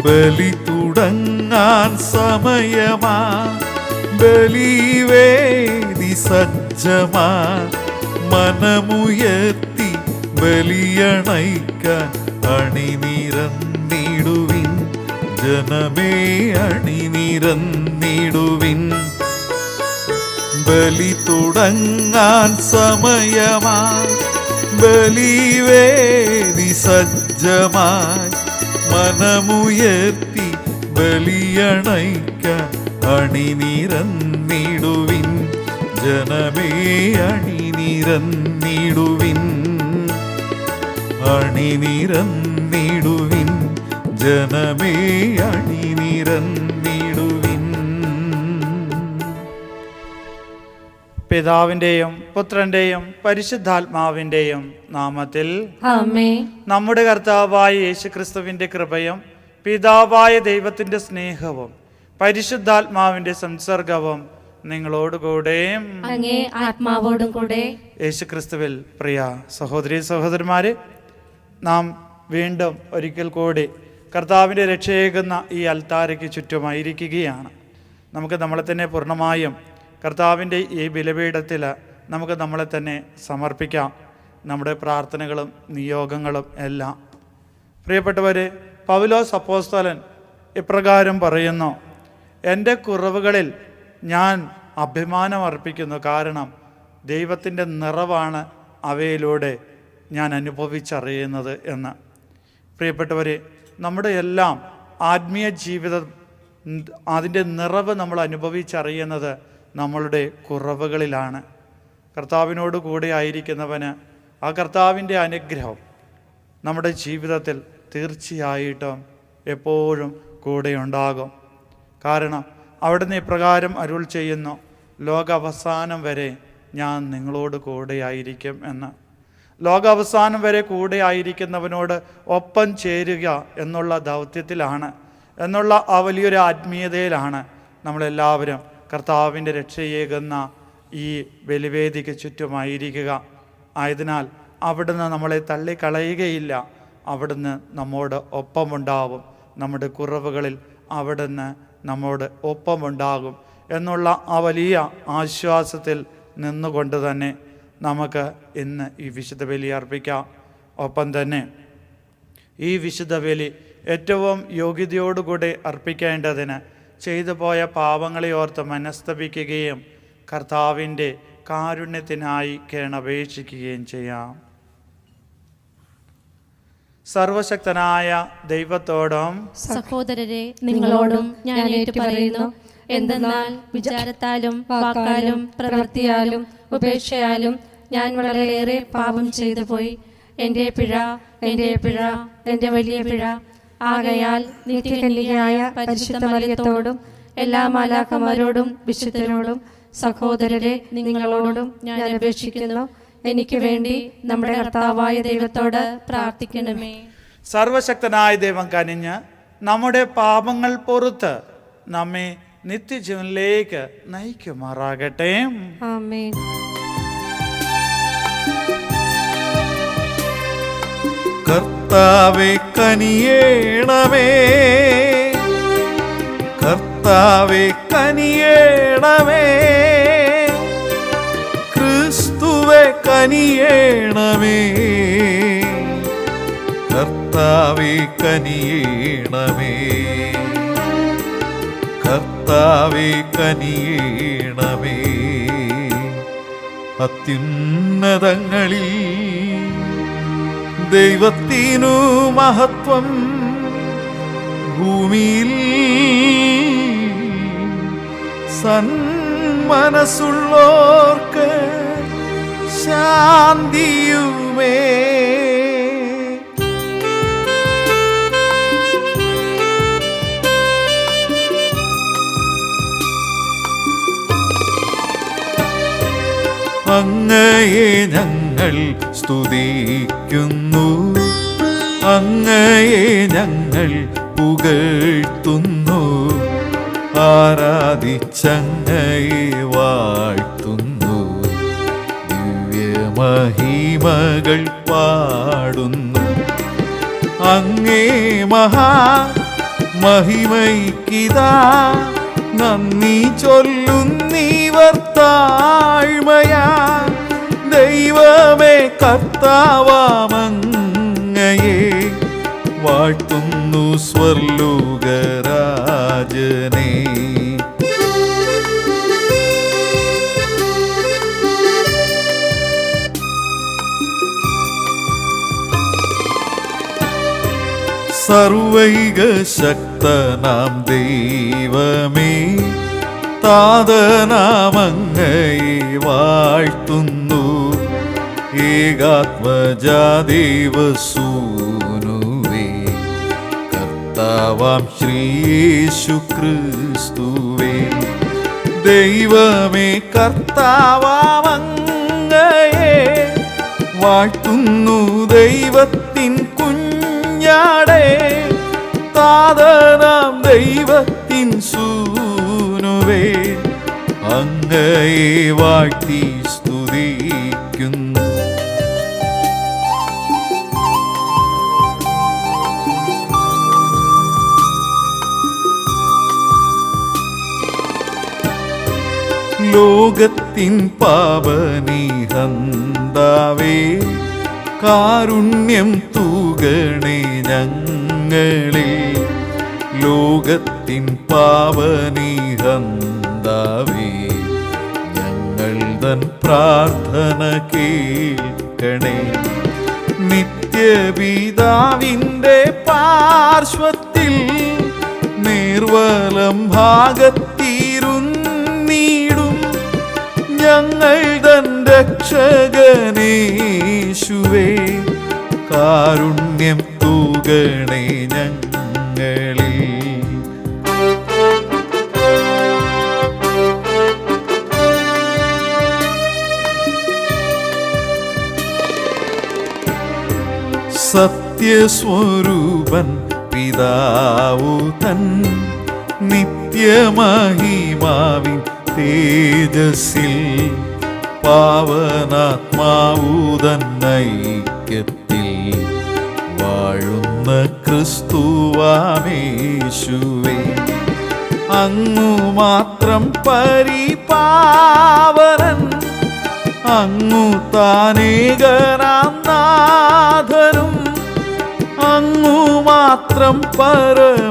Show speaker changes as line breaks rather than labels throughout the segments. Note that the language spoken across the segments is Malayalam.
ബലി തുടങ്ങാൻ സമയമാ, ബലിവേദി സജ്ജമാ, മനമുയർത്തി ബലിയണയ്ക്കാൻ അണിനിരന്നിടുവിൻ, ജനമേ അണിനിരന്നിടുവിൻ. ബലി തുടങ്ങാൻ സമയമായി, ബലിവേദി സജ്ജമായി, മനമുയർത്തി ബലിയണയ്ക്കാൻ അണിനിരന്നിടുവിൻ, ജനമേ അണിനിരന്നിടുവിൻ, അണിനിരന്നിടുവിൻ, ജനമേ അണിനിരന്നിടുവിൻ.
പിതാവിന്റെയും പുത്രന്റെയും പരിശുദ്ധാത്മാവിന്റെയും നാമത്തിൽ
ആമേൻ.
നമ്മുടെ കർത്താവായ യേശുക്രിസ്തുവിന്റെ കൃപയും പിതാവായ ദൈവത്തിന്റെ സ്നേഹവും പരിശുദ്ധാത്മാവിന്റെ സംസർഗവും നിങ്ങളോടുകൂടെ
അങ്ങേ ആത്മാവോടും കൂടെ.
യേശുക്രിസ്തുവിൽ പ്രിയ സഹോദരി സഹോദരന്മാരെ, നാം വീണ്ടും ഒരിക്കൽ കൂടി കർത്താവിൻ്റെ രക്ഷയേകുന്ന ഈ അൽത്താരയ്ക്ക് ചുറ്റുമായിരിക്കുകയാണ്. നമുക്ക് നമ്മളെ തന്നെ പൂർണ്ണമായും കർത്താവിൻ്റെ ഈ ബലിപീഠത്തിൽ നമുക്ക് നമ്മളെ തന്നെ സമർപ്പിക്കാം, നമ്മുടെ പ്രാർത്ഥനകളും നിയോഗങ്ങളും എല്ലാം. പ്രിയപ്പെട്ടവരെ, പൗലോസ് അപ്പോസ്തലൻ ഇപ്രകാരം പറയുന്നു: എൻ്റെ കുറവുകളിൽ ഞാൻ അഭിമാനം അർപ്പിക്കുന്നു, കാരണം ദൈവത്തിൻ്റെ നിറവാണ് അവയിലൂടെ ഞാൻ അനുഭവിച്ചറിയുന്നത് എന്ന്. പ്രിയപ്പെട്ടവരെ, നമ്മുടെ എല്ലാം ആത്മീയ ജീവിതം അതിൻ്റെ നിറവ് നമ്മൾ അനുഭവിച്ചറിയുന്നത് നമ്മളുടെ കുറവുകളിലാണ്. കർത്താവിനോട് കൂടെ ആയിരിക്കുന്നവന് ആ കർത്താവിൻ്റെ അനുഗ്രഹം നമ്മുടെ ജീവിതത്തിൽ തീർച്ചയായിട്ടും എപ്പോഴും കൂടെയുണ്ടാകും. കാരണം അവിടുന്ന് ഇപ്രകാരം അരുൾ ചെയ്യുന്നു: ലോകാവസാനം വരെ ഞാൻ നിങ്ങളോട് കൂടെയായിരിക്കും എന്ന്. ലോകാവസാനം വരെ കൂടെ ആയിരിക്കുന്നവനോട് ഒപ്പം ചേരുക എന്നുള്ള ദൗത്യത്തിലാണ്, എന്നുള്ള ആ വലിയൊരു ആത്മീയതയിലാണ് നമ്മളെല്ലാവരും കർത്താവിൻ്റെ രക്ഷയേകുന്ന ഈ ബലിവേദിക്ക് ചുറ്റുമായിരിക്കുക. ആയതിനാൽ അവിടുന്ന് നമ്മളെ തള്ളിക്കളയുകയില്ല, അവിടുന്ന് നമ്മോട് ഒപ്പമുണ്ടാവും. നമ്മുടെ കുറവുകളിൽ അവിടുന്ന് നമ്മോട് ഒപ്പമുണ്ടാകും എന്നുള്ള ആ വലിയ ആശ്വാസത്തിൽ നിന്നുകൊണ്ട് തന്നെ നമുക്ക് ഇന്ന് ഈ വിശുദ്ധ ബലി അർപ്പിക്കാം. ഒപ്പം തന്നെ ഈ വിശുദ്ധ ബലി ഏറ്റവും യോഗ്യതയോടുകൂടി അർപ്പിക്കേണ്ടതിന് ചെയ്തു പോയ പാപങ്ങളെ ഓർത്ത് മനസ്തപിക്കുകയും കർത്താവിൻ്റെ കാരുണ്യത്തിനായി കേണപേക്ഷിക്കുകയും ചെയ്യാം. സർവശക്തനായ ദൈവത്തോടും
സഹോദരരെ നിങ്ങളോടും ഞാൻ ഏറ്റുപറയുന്നു. എന്തെന്നാൽ വിചാരത്താലും വാക്കാലും പ്രവൃത്തിയാലും ഉപേക്ഷയാലും ഞാൻ വളരെയേറെ പാപം ചെയ്തു പോയി. എൻ്റെ പിഴ, എൻ്റെ പിഴ, എൻ്റെ വലിയ പിഴ. ആകയാൽ നിത്യകന്യകയായ പരിശുദ്ധ മറിയത്തോടും എല്ലാ മാലാഖമാരോടും വിശുദ്ധരോടും സഹോദരരെ നിങ്ങളോടും ഞാൻ അപേക്ഷിക്കുന്നു, എനിക്ക് വേണ്ടി നമ്മുടെ കർത്താവായ ദൈവത്തോട് പ്രാർത്ഥിക്കണമേ.
സർവശക്തനായ ദൈവം കനിഞ്ഞ് നമ്മുടെ പാപങ്ങൾ പൊറുത്ത് നമ്മെ നിത്യജീവനിലേക്ക് നയിക്കുമാറാകട്ടെ.
ആമേൻ.
കർത്താവേ കനിയേണമേ, കർത്താവേ കനിയേണമേ, ക്രിസ്തുവേ കനിയേണമേ, കർത്താവേ കനിയേണമേ, കർത്താവേ കനിയേണമേ. അത്യുന്നതങ്ങളിൽ ദൈവത്തിനു മഹത്വം, ഭൂമിയിൽ സന്മനസ്സുള്ളോർക്ക് ശാന്തിയുമേ. അങ്ങയെ ഞങ്ങൾ സ്തുതിക്കുന്നു, അങ്ങയെ ഞങ്ങൾ പുകഴ്ത്തുന്നു, ആരാധിച്ചങ്ങയെ വാഴ്ത്തുന്നു, ദിവ്യമഹിമകൾ പാടുന്നു. അങ്ങേ മഹിമയ്ക്കിതാ നന്ദി ചൊല്ലുന്നീവർ താഴ്മയാ. ദൈവമേ കർത്താവാമങ്ങയെ വാഴ്ത്തുന്നു സ്വർലോകരാജനേ. സർവൈക ശക്തനാം ദൈവമേ താതനാമങ്ങയെ വാഴ്ത്തുന്നു. ഏകാത്മജാദേവസൂനുവേ കർത്താവാം ശ്രീയേശു ക്രിസ്തുവേ. ദൈവമേ കർത്താവാമങ്ങയെ വാഴ്ത്തുന്നു. ദൈവത്തിൻ കുഞ്ഞാടേ താതനാം ദൈവത്തിൻ സൂനുവേ അങ്ങയെ വാഴ്ത്തി സ്തുതിക്കുന്നു. ലോകത്തിൻ പാപനിഹന്താവേ കാരുണ്യം തൂകണേ ഞങ്ങളിൽ. ലോകത്തിൻ പാപനിഹന്താവേ ഞങ്ങൾ തൻ പ്രാർത്ഥന കേൾക്കണേ. നിത്യപിതാവിൻ്റെ പാർശ്വത്തിൽ നിർവലം ഭാഗത്തിരുന്നീടും ഞങ്ങൾ തൻ രക്ഷകനേശുവേ കാരുണ്യം തൂകണേ ഞങ്ങളിൽ. സത്യസ്വരൂപൻ പിതാവു തൻ നിത്യമഹിമാവിൻ തേജസ്സിൽ പാവനാത്മാവൂതൻ ഐക്യത്തിൽ വാഴുന്ന ക്രിസ്തുവാമേശുവേ അങ്ങു മാത്രം പരിപാവനൻ. അങ്ങു താനേകനാം നാഥനും അങ്ങു മാത്രം പരമോന്നതൻ.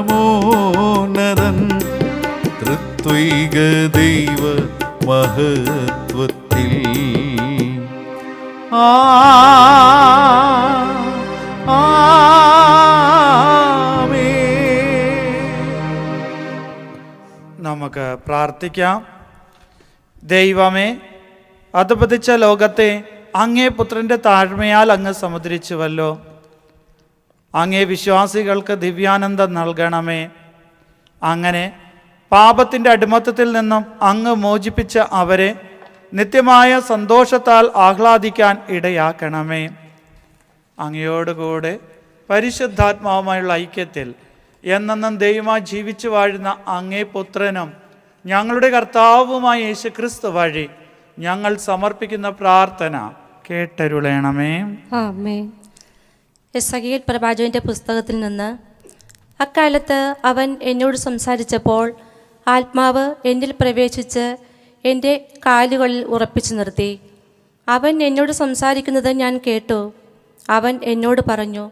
ത്രിത്വൈക ദൈവ മഹത്വത്തിൽ
നമുക്ക് പ്രാർത്ഥിക്കാം. ദൈവമേ, അധപതിച്ച ലോകത്തെ അങ്ങേ പുത്രൻ്റെ താഴ്മയാൽ അങ്ങ് സമുദ്രിച്ചുവല്ലോ. അങ്ങേ വിശ്വാസികൾക്ക് ദിവ്യാനന്ദം നൽകണമേ. അങ്ങനെ പാപത്തിൻ്റെ അടിമത്തത്തിൽ നിന്നും അങ്ങ് മോചിപ്പിച്ച അവരെ നിത്യമായ സന്തോഷത്താൽ ആഹ്ലാദിക്കാൻ ഇടയാക്കണമേ. അങ്ങയോടുകൂടെ പരിശുദ്ധാത്മാവുമായുള്ള ഐക്യത്തിൽ എന്നെന്നും ദൈവമായി ജീവിച്ചു വാഴുന്ന അങ്ങേ പുത്രനും ഞങ്ങളുടെ കർത്താവുമായ യേശു ക്രിസ്തു വഴി ഞങ്ങൾ സമർപ്പിക്കുന്ന പ്രാർത്ഥന കേട്ടരുളേണമേ.
ആമേൻ. എസെക്കിയേൽ പ്രവാചകന്റെ പുസ്തകത്തിൽ നിന്ന്, അക്കാലത്ത് അവൻ എന്നോട് സംസാരിച്ചപ്പോൾ ആത്മാവ് എന്നിൽ പ്രവേശിച്ച് എൻ്റെ കാലുകളിൽ ഉറപ്പിച്ചു നിർത്തി. അവൻ എന്നോട് സംസാരിക്കുന്നത് ഞാൻ കേട്ടു. അവൻ എന്നോട് പറഞ്ഞു,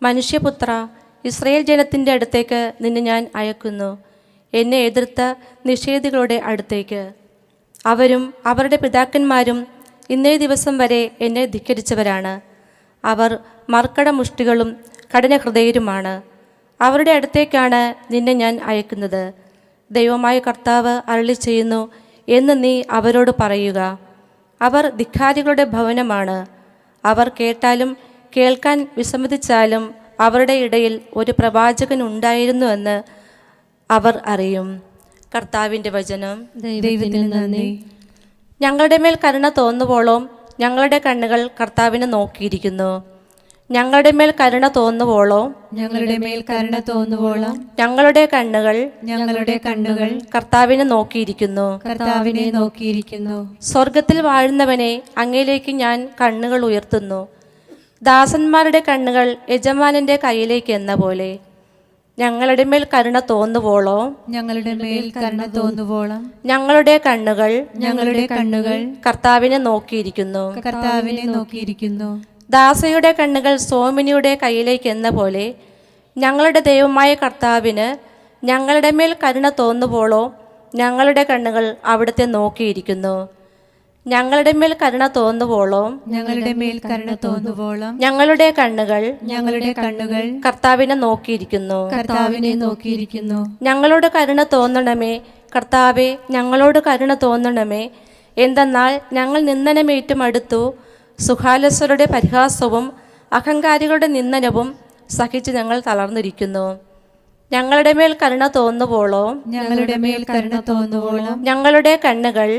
മനുഷ്യപുത്ര, ഇസ്രായേൽ ജനത്തിൻ്റെ അടുത്തേക്ക് നിന്നെ ഞാൻ അയക്കുന്നു, എന്നെ എതിർത്ത നിഷേധികളുടെ അടുത്തേക്ക്. അവരും അവരുടെ പിതാക്കന്മാരും ഇന്നേ ദിവസം വരെ എന്നെ ധിക്കരിച്ചവരാണ്. അവർ മർക്കടമുഷ്ടികളും കഠിനഹൃദയരുമാണ്. അവരുടെ അടുത്തേക്കാണ് നിന്നെ ഞാൻ അയക്കുന്നത്. ദൈവമായ കർത്താവ് അരുളി ചെയ്യുന്നു എന്ന് നീ അവരോട് പറയുക. അവർ ധിക്കാരികളുടെ ഭവനമാണ്. അവർ കേട്ടാലും കേൾക്കാൻ വിസമ്മതിച്ചാലും അവരുടെ ഇടയിൽ ഒരു പ്രവാചകൻ ഉണ്ടായിരുന്നുവെന്ന് അവർ അറിയും. കർത്താവിൻ്റെ വചനം.
ദൈവത്തിന് നന്ദി.
ഞങ്ങളുടെ മേൽ കരുണ തോന്നുവോളം ഞങ്ങളുടെ കണ്ണുകൾ കർത്താവിനെ നോക്കിയിരിക്കുന്നു. ഞങ്ങളുടെ മേൽ കരുണ തോന്നുവോളം
ഞങ്ങളുടെ മേൽ കരുണ തോന്നുവോളം
ഞങ്ങളുടെ കണ്ണുകൾ കർത്താവിനെ നോക്കിയിരിക്കുന്നു.
കർത്താവിനെ നോക്കിയിരിക്കുന്നു.
സ്വർഗത്തിൽ വാഴുന്നവനെ അങ്ങയിലേക്ക് ഞാൻ കണ്ണുകൾ ഉയർത്തുന്നു. ദാസന്മാരുടെ കണ്ണുകൾ യജമാനന്റെ കയ്യിലേക്ക് എന്ന പോലെ. ഞങ്ങളുടെ മേൽ കരുണ തോന്നുവോളം
ഞങ്ങളുടെ മേൽ കരുണ തോന്നുവോളം
ഞങ്ങളുടെ കണ്ണുകൾ കർത്താവിനെ നോക്കിയിരിക്കുന്നു.
കർത്താവിനെ നോക്കിയിരിക്കുന്നു.
ദാസയുടെ കണ്ണുകൾ സോമിനിയുടെ കയ്യിലേക്ക് എന്ന പോലെ ഞങ്ങളുടെ ദൈവമായ കർത്താവിന് ഞങ്ങളുടെ മേൽ കരുണ തോന്നുവോളോ ഞങ്ങളുടെ കണ്ണുകൾ അവിടുത്തെ നോക്കിയിരിക്കുന്നു. ഞങ്ങളുടെ മേൽ കരുണ തോന്നുവോളോ
ഞങ്ങളുടെ മേൽ കരുണ തോന്നുവോളം
ഞങ്ങളുടെ കണ്ണുകൾ കർത്താവിനെ നോക്കിയിരിക്കുന്നു.
കർത്താവിനെ നോക്കിയിരിക്കുന്നു.
ഞങ്ങളോട് കരുണ തോന്നണമേ കർത്താവെ, ഞങ്ങളോട് കരുണ തോന്നണമേ. എന്തെന്നാൽ ഞങ്ങൾ നിന്ദനമേറ്റു മടുത്തു. സുഖാലസ്വരുടെ പരിഹാസവും അഹങ്കാരികളുടെ നിന്ദനവും സഹിച്ച് ഞങ്ങൾ തളർന്നിരിക്കുന്നു. ഞങ്ങളുടെ മേൽ കരുണ തോന്നുവോളോ
ഞങ്ങളുടെ മേൽ കരുണ തോന്നുവോളം
ഞങ്ങളുടെ കണ്ണുകൾ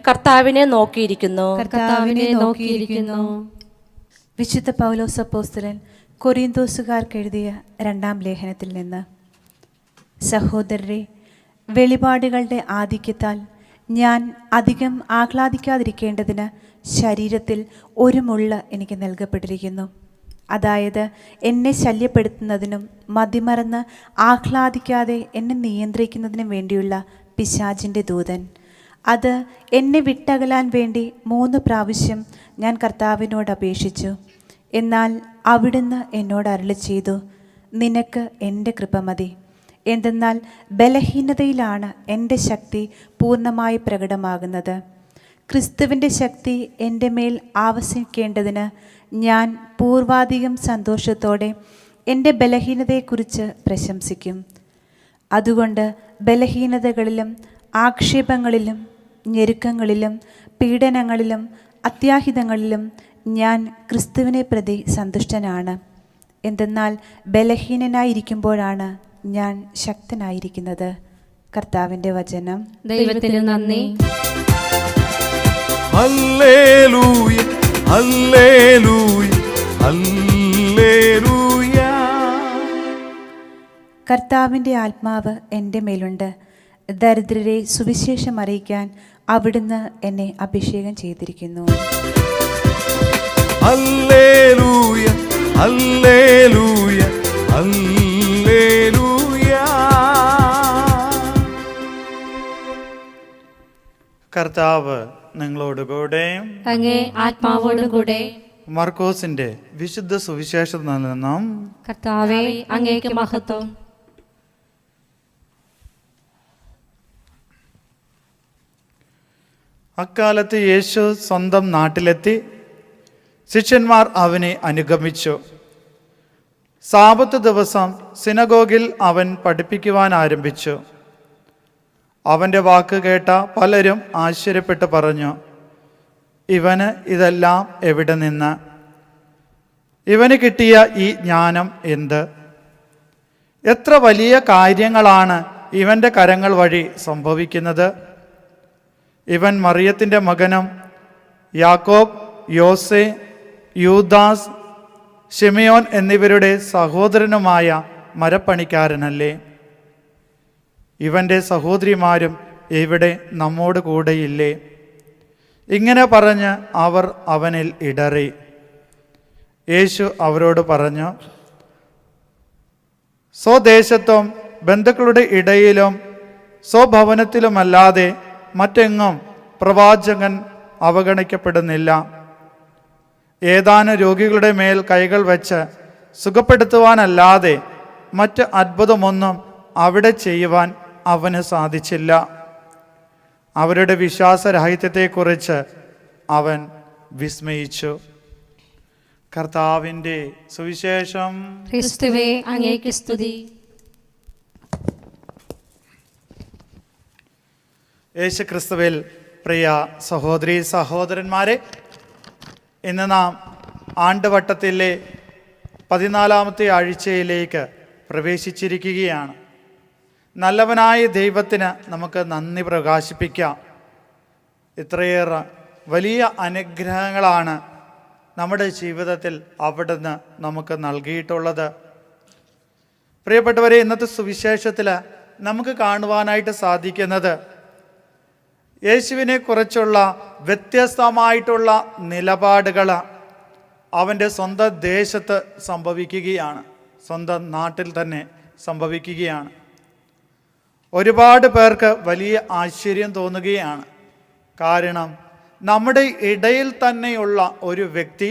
കർത്താവിനെ നോക്കിയിരിക്കുന്നു.
കർത്താവിനെ നോക്കിയിരിക്കുന്നു.
വിശുദ്ധ പൗലോസ് അപ്പോസ്തലൻ കൊരിന്തോസുകാർക്ക് എഴുതിയ 2-ാം ലേഖനത്തിൽ നിന്ന്: സഹോദരരെ, വെളിപാടുകളുടെ ആധിക്യത്താൽ ഞാൻ അധികം ആഹ്ലാദിക്കാതിരിക്കേണ്ടതിന് ശരീരത്തിൽ ഒരു മുള്ള് എനിക്ക് നൽകപ്പെട്ടിരിക്കുന്നു. അതായത് എന്നെ ശല്യപ്പെടുത്തുന്നതിനും മതിമറന്ന് ആഹ്ലാദിക്കാതെ എന്നെ നിയന്ത്രിക്കുന്നതിനും വേണ്ടിയുള്ള പിശാചിൻ്റെ ദൂതൻ. അത് എന്നെ വിട്ടകലാൻ വേണ്ടി 3 പ്രാവശ്യം ഞാൻ കർത്താവിനോട് അപേക്ഷിച്ചു. എന്നാൽ അവിടുന്ന് എന്നോട് അരുളി ചെയ്തു, നിനക്ക് എൻ്റെ കൃപ മതി. എന്തെന്നാൽ ബലഹീനതയിലാണ് എൻ്റെ ശക്തി പൂർണ്ണമായി പ്രകടമാകുന്നത്. ക്രിസ്തുവിൻ്റെ ശക്തി എൻ്റെ മേൽ ആവസിക്കേണ്ടതിന് ഞാൻ പൂർവാധികം സന്തോഷത്തോടെ എൻ്റെ ബലഹീനതയെക്കുറിച്ച് പ്രശംസിക്കും. അതുകൊണ്ട് ബലഹീനതകളിലും ആക്ഷേപങ്ങളിലും ഞെരുക്കങ്ങളിലും പീഡനങ്ങളിലും അത്യാഹിതങ്ങളിലും ഞാൻ ക്രിസ്തുവിനെ പ്രതി സന്തുഷ്ടനാണ്. എന്തെന്നാൽ ബലഹീനനായിരിക്കുമ്പോഴാണ് ഞാൻ ശക്തനായിരിക്കുന്നത്. കർത്താവിൻ്റെ വചനം.
ദൈവത്തിന് നന്ദി.
Hallelujah hallelujah hallelujah.
കർത്താവിൻ്റെ ആത്മാവ് എൻ്റെ മേലുണ്ട്. ദരിദ്രരെ സുവിശേഷം അറിയിക്കാൻ അവിടുന്ന് എന്നെ അഭിഷേകം ചെയ്തിരിക്കുന്നു.
Hallelujah hallelujah hallelujah.
കർത്താവ് നിങ്ങളോടുകൂടെ
അങ്ങേ ആത്മാവോടുകൂടെ.
മർക്കോസിന്റെ വിശുദ്ധ സുവിശേഷത്തിൽ നിന്നും.
കർത്താവേ, അങ്ങേക്ക് മഹത്വം.
അക്കാലത്ത് യേശു സ്വന്തം നാട്ടിലെത്തി. ശിഷ്യന്മാർ അവനെ അനുഗമിച്ചു. സാബത്ത് ദിവസം സിനഗോഗിൽ അവൻ പഠിപ്പിക്കുവാൻ ആരംഭിച്ചു. അവൻ്റെ വാക്ക് കേട്ട പലരും ആശ്ചര്യപ്പെട്ട് പറഞ്ഞു, ഇവന് ഇതെല്ലാം എവിടെ നിന്ന്? ഇവന് കിട്ടിയ ഈ ജ്ഞാനം എന്ത്? എത്ര വലിയ കാര്യങ്ങളാണ് ഇവൻ്റെ കരങ്ങൾ വഴി സംഭവിക്കുന്നത്. ഇവൻ മറിയത്തിൻ്റെ മകനും യാക്കോബ്, യോസെ, യൂദാസ്, ശിമയോൻ എന്നിവരുടെ സഹോദരനുമായ മരപ്പണിക്കാരനല്ലേ? ഇവൻ്റെ സഹോദരിമാരും ഇവിടെ നമ്മോട് കൂടെയില്ലേ? ഇങ്ങനെ പറഞ്ഞ് അവർ അവനിൽ ഇടറി. യേശു അവരോട് പറഞ്ഞു, സ്വദേശത്തും ബന്ധുക്കളുടെ ഇടയിലും സ്വഭവനത്തിലുമല്ലാതെ മറ്റെങ്ങും പ്രവാചകൻ അവഗണിക്കപ്പെടുന്നില്ല. ഏതാനും രോഗികളുടെ മേൽ കൈകൾ വെച്ച് സുഖപ്പെടുത്തുവാനല്ലാതെ മറ്റ് അത്ഭുതമൊന്നും അവിടെ ചെയ്യുവാൻ അവന് സാധിച്ചില്ല. അവരുടെ വിശ്വാസരാഹിത്യത്തെക്കുറിച്ച് അവൻ വിസ്മയിച്ചു. കർത്താവിൻ്റെ സുവിശേഷം.
ക്രിസ്തുവേ, അങ്ങേക്ക് സ്തുതി.
യേശു ക്രിസ്തുവിൽ പ്രിയ സഹോദരീ സഹോദരന്മാരെ, ഇന്ന് നാം ആണ്ടുവട്ടത്തിലെ 14-ാമത്തെ ആഴ്ചയിലേക്ക് പ്രവേശിച്ചിരിക്കുകയാണ്. നല്ലവനായ ദൈവത്തിന് നമുക്ക് നന്ദി പ്രകാശിപ്പിക്കാം. ഇത്രയേറെ വലിയ അനുഗ്രഹങ്ങളാണ് നമ്മുടെ ജീവിതത്തിൽ അവിടുന്ന് നമുക്ക് നൽകിയിട്ടുള്ളത്. പ്രിയപ്പെട്ടവരെ, ഇന്നത്തെ സുവിശേഷത്തിൽ നമുക്ക് കാണുവാനായിട്ട് സാധിക്കുന്നത് യേശുവിനെ കുറിച്ചുള്ള വ്യത്യസ്തമായിട്ടുള്ള നിലപാടുകൾ അവൻ്റെ സ്വന്തം ദേശത്ത് സംഭവിക്കുകയാണ്. സ്വന്തം നാട്ടിൽ തന്നെ സംഭവിക്കുകയാണ്. ഒരുപാട് പേർക്ക് വലിയ ആശ്ചര്യം തോന്നുകയാണ്. കാരണം നമ്മുടെ ഇടയിൽ തന്നെയുള്ള ഒരു വ്യക്തി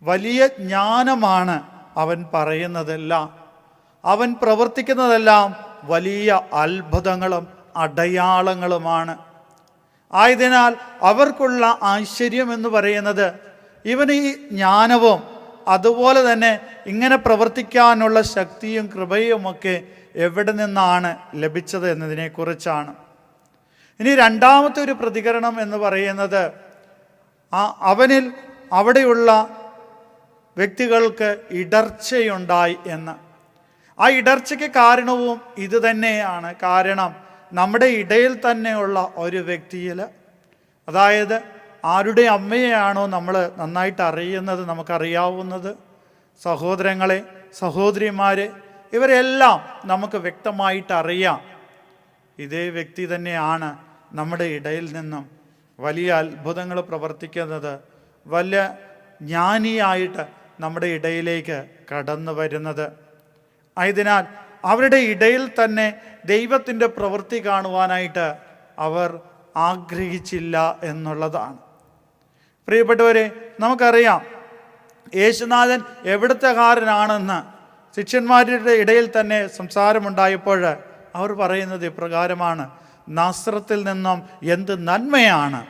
വലിയ ജ്ഞാനമാണ് അവൻ പറയുന്നതെല്ലാം, അവൻ പ്രവർത്തിക്കുന്നതെല്ലാം വലിയ അത്ഭുതങ്ങളും അടയാളങ്ങളുമാണ്. ആയതിനാൽ അവർക്കുള്ള ആശ്ചര്യം എന്ന് പറയുന്നത് ഇവന് ഈ ജ്ഞാനവും അതുപോലെ തന്നെ ഇങ്ങനെ പ്രവർത്തിക്കാനുള്ള ശക്തിയും കൃപയുമൊക്കെ എവിടെ നിന്നാണ് ലഭിച്ചത് എന്നതിനെക്കുറിച്ചാണ്. ഇനി രണ്ടാമത്തെ ഒരു പ്രതികരണം എന്ന് പറയുന്നത് അവനിൽ അവിടെയുള്ള വ്യക്തികൾക്ക് ഇടർച്ചയുണ്ടായി എന്ന്. ആ ഇടർച്ചയ്ക്ക് കാരണവും ഇത് തന്നെയാണ്. കാരണം നമ്മുടെ ഇടയിൽ തന്നെയുള്ള ഒരു വ്യക്തിയിൽ, അതായത് ആരുടെ അമ്മയെയാണോ നമ്മൾ നന്നായിട്ട് അറിയുന്നത്, നമുക്കറിയാവുന്നത്, സഹോദരങ്ങളെ, സഹോദരിമാരെ, ഇവരെല്ലാം നമുക്ക് വ്യക്തമായിട്ട് അറിയാം. ഇതേ വ്യക്തി തന്നെയാണ് നമ്മുടെ ഇടയിൽ നിന്നും വലിയ അത്ഭുതങ്ങൾ പ്രവർത്തിക്കുന്നത്, വലിയ ജ്ഞാനിയായിട്ട് നമ്മുടെ ഇടയിലേക്ക് കടന്നു വരുന്നത്. ആയതിനാൽ അവരുടെ ഇടയിൽ തന്നെ ദൈവത്തിൻ്റെ പ്രവൃത്തി കാണുവാനായിട്ട് അവർ ആഗ്രഹിച്ചില്ല എന്നുള്ളതാണ്. പ്രിയപ്പെട്ടവരെ, നമുക്കറിയാം യേശുനാഥൻ എവിടുത്തെക്കാരനാണെന്ന് ശിഷ്യന്മാരുടെ ഇടയിൽ തന്നെ സംസാരമുണ്ടായപ്പോൾ അവർ പറയുന്നത് ഇപ്രകാരമാണ്: നാസ്രത്തിൽ നിന്നും എന്ത് നന്മയാണ്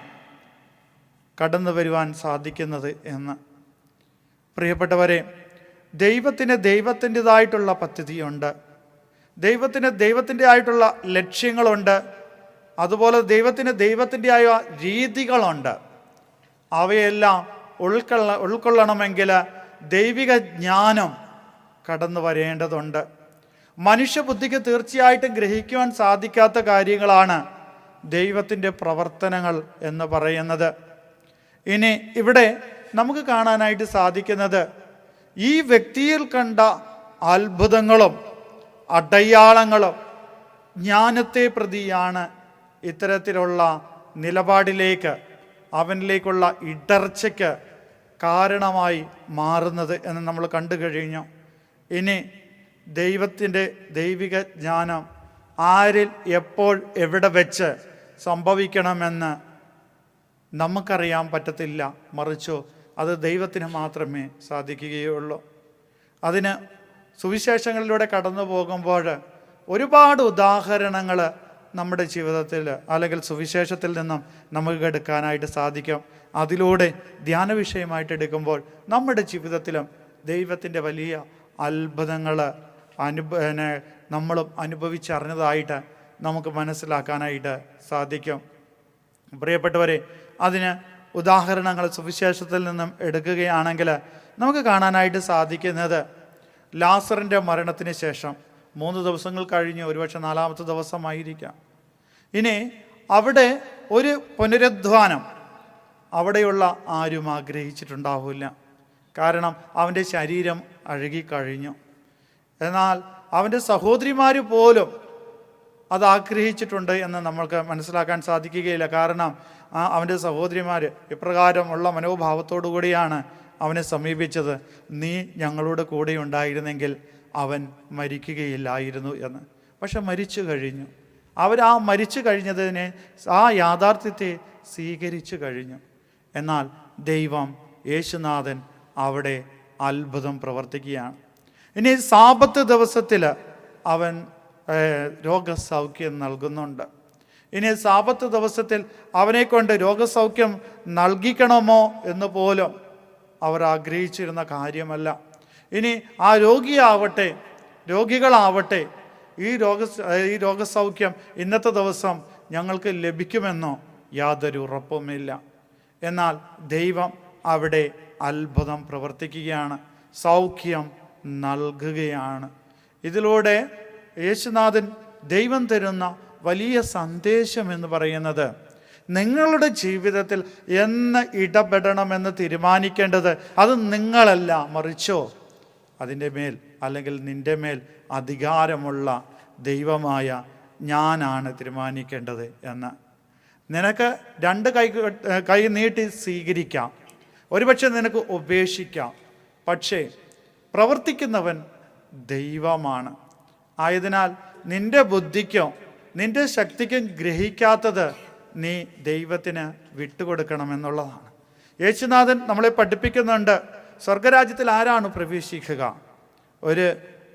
കടന്നു വരുവാൻ സാധിക്കുന്നത് എന്ന്. പ്രിയപ്പെട്ടവരെ, ദൈവത്തിന് ദൈവത്തിൻ്റെതായിട്ടുള്ള പദ്ധതിയുണ്ട്, ദൈവത്തിൻ്റെതായിട്ടുള്ള ലക്ഷ്യങ്ങളുണ്ട്, അതുപോലെ ദൈവത്തിൻ്റെതായ രീതികളുണ്ട്. അവയെല്ലാം ഉൾക്കൊള്ളണമെങ്കിൽ ദൈവിക ജ്ഞാനം കടന്നു വരേണ്ടതുണ്ട്. മനുഷ്യബുദ്ധിക്ക് തീർച്ചയായിട്ടും ഗ്രഹിക്കുവാൻ സാധിക്കാത്ത കാര്യങ്ങളാണ് ദൈവത്തിൻ്റെ പ്രവർത്തനങ്ങൾ എന്ന് പറയുന്നത്. ഇനി ഇവിടെ നമുക്ക് കാണാനായിട്ട് സാധിക്കുന്നത് ഈ വ്യക്തിയിൽ കണ്ട അത്ഭുതങ്ങളും അടയാളങ്ങളും ജ്ഞാനത്തെ പ്രതിയാണ് ഇത്തരത്തിലുള്ള നിലപാടിലേക്ക്, അവനിലേക്കുള്ള ഇടർച്ചയ്ക്ക് കാരണമായി മാറുന്നത് എന്ന് നമ്മൾ കണ്ടു കഴിഞ്ഞു. ഇനി ദൈവത്തിൻ്റെ ദൈവിക ജ്ഞാനം ആരിൽ എപ്പോൾ എവിടെ വെച്ച് സംഭവിക്കണമെന്ന് നമുക്കറിയാൻ പറ്റത്തില്ല, മറിച്ചോ അത് ദൈവത്തിന് മാത്രമേ സാധിക്കുകയുള്ളൂ. അതിന് സുവിശേഷങ്ങളിലൂടെ കടന്നു പോകുമ്പോൾ ഒരുപാട് ഉദാഹരണങ്ങൾ നമ്മുടെ ജീവിതത്തിൽ അല്ലെങ്കിൽ സുവിശേഷത്തിൽ നിന്നും നമുക്ക് എടുക്കാനായിട്ട് സാധിക്കും. അതിലൂടെ ധ്യാന വിഷയമായിട്ട് എടുക്കുമ്പോൾ നമ്മുടെ ജീവിതത്തിലും ദൈവത്തിൻ്റെ വലിയ അത്ഭുതങ്ങൾ നമ്മളും അനുഭവിച്ചറിഞ്ഞതായിട്ട് നമുക്ക് മനസ്സിലാക്കാനായിട്ട് സാധിക്കും. പ്രിയപ്പെട്ടവരെ, അതിന് ഉദാഹരണങ്ങൾ സുവിശേഷത്തിൽ നിന്നും എടുക്കുകയാണെങ്കിൽ നമുക്ക് കാണാനായിട്ട് സാധിക്കുന്നത് ലാസറിൻ്റെ മരണത്തിന് ശേഷം 3 ദിവസങ്ങൾ കഴിഞ്ഞ്, ഒരുപക്ഷെ 4-ാമത്തെ ദിവസമായിരിക്കാം. ഇനി അവിടെ ഒരു പുനരുദ്ധാനം അവിടെയുള്ള ആരും ആഗ്രഹിച്ചിട്ടുണ്ടാവില്ല. കാരണം അവൻ്റെ ശരീരം അഴുകിക്കഴിഞ്ഞു. എന്നാൽ അവൻ്റെ സഹോദരിമാർ പോലും അത് ആഗ്രഹിച്ചിട്ടുണ്ട് എന്ന് നമ്മൾക്ക് മനസ്സിലാക്കാൻ സാധിക്കുകയില്ല. കാരണം അവൻ്റെ സഹോദരിമാർ ഇപ്രകാരമുള്ള മനോഭാവത്തോടു കൂടിയാണ് അവനെ സമീപിച്ചത്: നീ ഞങ്ങളുടെ കൂടെ ഉണ്ടായിരുന്നെങ്കിൽ അവൻ മരിക്കുകയില്ലായിരുന്നു എന്ന്. പക്ഷെ മരിച്ചു കഴിഞ്ഞു. ആ മരിച്ചു കഴിഞ്ഞതിനെ, ആ യാഥാർത്ഥ്യത്തെ സ്വീകരിച്ചു കഴിഞ്ഞു. എന്നാൽ ദൈവം, യേശുനാഥൻ അവിടെ അത്ഭുതം പ്രവർത്തിക്കുകയാണ്. ഇനി സാബത്ത് ദിവസത്തിൽ അവൻ രോഗസൗഖ്യം നൽകുന്നുണ്ട്. ഇനി സാബത്ത് ദിവസത്തിൽ അവനെ കൊണ്ട് രോഗസൗഖ്യം നൽകിക്കണമോ എന്ന് പോലും അവർ ആഗ്രഹിച്ചിരുന്ന കാര്യമല്ല. ഇനി ആ രോഗികളാവട്ടെ ഈ രോഗസൗഖ്യം ഇന്നത്തെ ദിവസം ഞങ്ങൾക്ക് ലഭിക്കുമെന്നോ യാതൊരു ഉറപ്പുമില്ല. എന്നാൽ ദൈവം അവിടെ അത്ഭുതം പ്രവർത്തിക്കുകയാണ്, സൗഖ്യം നൽകുകയാണ്. ഇതിലൂടെ യേശുനാഥൻ ദൈവം തരുന്ന വലിയ സന്ദേശം എന്ന് പറയുന്നത്, നിങ്ങളുടെ ജീവിതത്തിൽ എന്ന് ഇടപെടണമെന്ന് തീരുമാനിക്കേണ്ടത് അത് നിങ്ങളല്ല, മറിച്ചോ അതിൻ്റെ മേൽ അല്ലെങ്കിൽ നിൻ്റെ മേൽ അധികാരമുള്ള ദൈവമായ ഞാനാണ് തീരുമാനിക്കേണ്ടത് എന്ന്. നിനക്ക് 2 കൈ നീട്ടി സ്വീകരിക്കാം, ഒരുപക്ഷെ നിനക്ക് ഉപേക്ഷിക്കാം. പക്ഷേ പ്രവർത്തിക്കുന്നവൻ ദൈവമാണ്. ആയതിനാൽ നിന്റെ ബുദ്ധിക്കും നിന്റെ ശക്തിക്കും ഗ്രഹിക്കാത്തത് നീ ദൈവത്തിന് വിട്ടുകൊടുക്കണമെന്നുള്ളതാണ്. യേശുനാഥൻ നമ്മളെ പഠിപ്പിക്കുന്നുണ്ട്, സ്വർഗരാജ്യത്തിൽ ആരാണ് പ്രവേശിക്കുക? ഒരു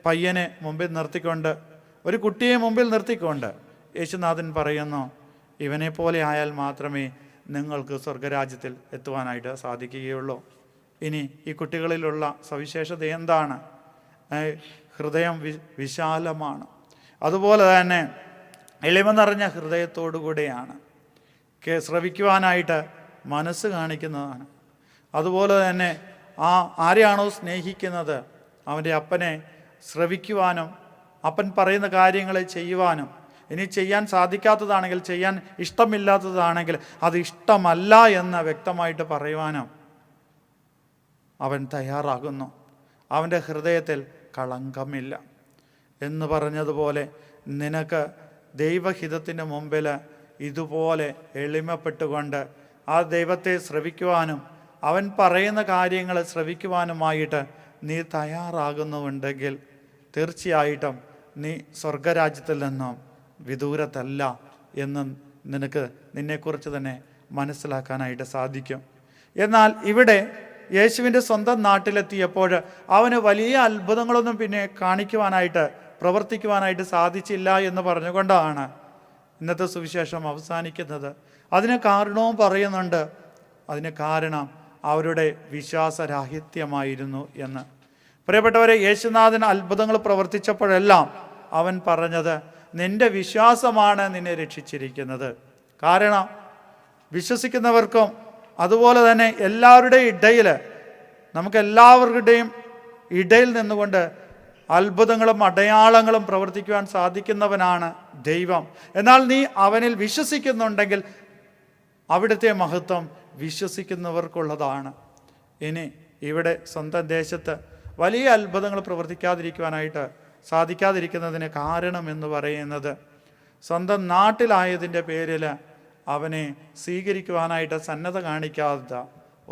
പയ്യനെ മുമ്പിൽ നിർത്തിക്കൊണ്ട്, ഒരു കുട്ടിയെ മുമ്പിൽ നിർത്തിക്കൊണ്ട് യേശുനാഥൻ പറയുന്നു, ഇവനെ പോലെ ആയാൽ മാത്രമേ നിങ്ങൾക്ക് സ്വർഗരാജ്യത്തിൽ എത്തുവാനായിട്ട് സാധിക്കുകയുള്ളൂ. ഇനി ഈ കുട്ടികളിലുള്ള സവിശേഷത എന്താണ്? ഹൃദയം വിശാലമാണ്. അതുപോലെ തന്നെ എളിമ നിറഞ്ഞ ഹൃദയത്തോടു കൂടെയാണ്. ശ്രവിക്കുവാനായിട്ട് മനസ്സ് കാണിക്കുന്നതാണ്. അതുപോലെ തന്നെ ആരെയാണോ സ്നേഹിക്കുന്നത് അവൻ്റെ അപ്പനെ ശ്രവിക്കുവാനും അപ്പൻ പറയുന്ന കാര്യങ്ങളെ ചെയ്യുവാനും, ഇനി ചെയ്യാൻ സാധിക്കാത്തതാണെങ്കിൽ, ചെയ്യാൻ ഇഷ്ടമില്ലാത്തതാണെങ്കിൽ അത് ഇഷ്ടമല്ല എന്ന് വ്യക്തമായിട്ട് പറയുവാനും അവൻ തയ്യാറാകുന്നു. അവൻ്റെ ഹൃദയത്തിൽ കളങ്കമില്ല എന്ന് പറഞ്ഞതുപോലെ നിനക്ക് ദൈവഹിതത്തിന് മുമ്പിൽ ഇതുപോലെ എളിമപ്പെട്ടുകൊണ്ട് ആ ദൈവത്തെ ശ്രവിക്കുവാനും അവൻ പറയുന്ന കാര്യങ്ങൾ ശ്രവിക്കുവാനുമായിട്ട് നീ തയ്യാറാകുന്നുണ്ടെങ്കിൽ തീർച്ചയായിട്ടും നീ സ്വർഗരാജ്യത്തിൽ നിന്നും വിദൂരത്തല്ല എന്ന് നിന്നെക്കുറിച്ച് തന്നെ മനസ്സിലാക്കാനായിട്ട് സാധിക്കും. എന്നാൽ ഇവിടെ യേശുവിൻ്റെ സ്വന്തം നാട്ടിലെത്തിയപ്പോൾ അവന് വലിയ അത്ഭുതങ്ങളൊന്നും പിന്നെ കാണിക്കുവാനായിട്ട്, പ്രവർത്തിക്കുവാനായിട്ട് സാധിച്ചില്ല എന്ന് പറഞ്ഞുകൊണ്ടാണ് ഇന്നത്തെ സുവിശേഷം അവസാനിക്കുന്നത്. അതിന് കാരണവും പറയുന്നുണ്ട്. അതിന് കാരണം അവരുടെ വിശ്വാസരാഹിത്യമായിരുന്നു എന്ന്. പ്രിയപ്പെട്ടവരെ, യേശുനാഥൻ അത്ഭുതങ്ങൾ പ്രവർത്തിച്ചപ്പോഴെല്ലാം അവൻ പറഞ്ഞത്, നിന്റെ വിശ്വാസമാണ് നിന്നെ രക്ഷിച്ചിരിക്കുന്നത്. കാരണം വിശ്വസിക്കുന്നവർക്കും അതുപോലെ തന്നെ എല്ലാവരുടെയും ഇടയിൽ, നമുക്കെല്ലാവരുടെയും ഇടയിൽ നിന്നുകൊണ്ട് അത്ഭുതങ്ങളും അടയാളങ്ങളും പ്രവർത്തിക്കുവാൻ സാധിക്കുന്നവനാണ് ദൈവം. എന്നാൽ നീ അവനിൽ വിശ്വസിക്കുന്നുണ്ടെങ്കിൽ അവിടുത്തെ മഹത്വം വിശ്വസിക്കുന്നവർക്കുള്ളതാണ്. ഇനി ഇവിടെ സ്വന്തം ദേശത്ത് വലിയ അത്ഭുതങ്ങൾ പ്രവർത്തിക്കാതിരിക്കുവാനായിട്ട് സാധിക്കാതിരിക്കുന്നതിന് കാരണം എന്ന് പറയുന്നത്, സ്വന്തം നാട്ടിലായതിൻ്റെ പേരിൽ അവനെ സ്വീകരിക്കുവാനായിട്ട് സന്നദ്ധ കാണിക്കാത്ത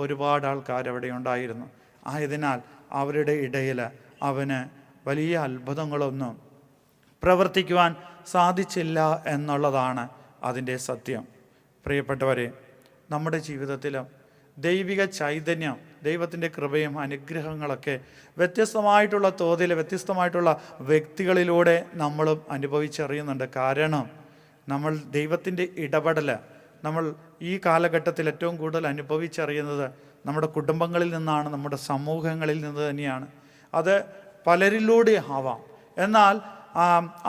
ഒരുപാട് ആൾക്കാർ അവിടെ ഉണ്ടായിരുന്നു. ആയതിനാൽ അവരുടെ ഇടയിൽ അവന് വലിയ അത്ഭുതങ്ങളൊന്നും പ്രവർത്തിക്കുവാൻ സാധിച്ചില്ല എന്നുള്ളതാണ് അതിൻ്റെ സത്യം. പ്രിയപ്പെട്ടവരെ, നമ്മുടെ ജീവിതത്തിലും ദൈവിക ചൈതന്യം, ദൈവത്തിൻ്റെ കൃപയും അനുഗ്രഹങ്ങളൊക്കെ വ്യത്യസ്തമായിട്ടുള്ള തോതിൽ വ്യത്യസ്തമായിട്ടുള്ള വ്യക്തികളിലൂടെ നമ്മളും അനുഭവിച്ചറിയുന്നുണ്ട്. കാരണം നമ്മൾ ദൈവത്തിൻ്റെ ഇടപെടൽ നമ്മൾ ഈ കാലഘട്ടത്തിൽ ഏറ്റവും കൂടുതൽ അനുഭവിച്ചറിയുന്നത് നമ്മുടെ കുടുംബങ്ങളിൽ നിന്നാണ്, നമ്മുടെ സമൂഹങ്ങളിൽ നിന്ന് തന്നെയാണ്. അത് പലരിലൂടെ ആവാം. എന്നാൽ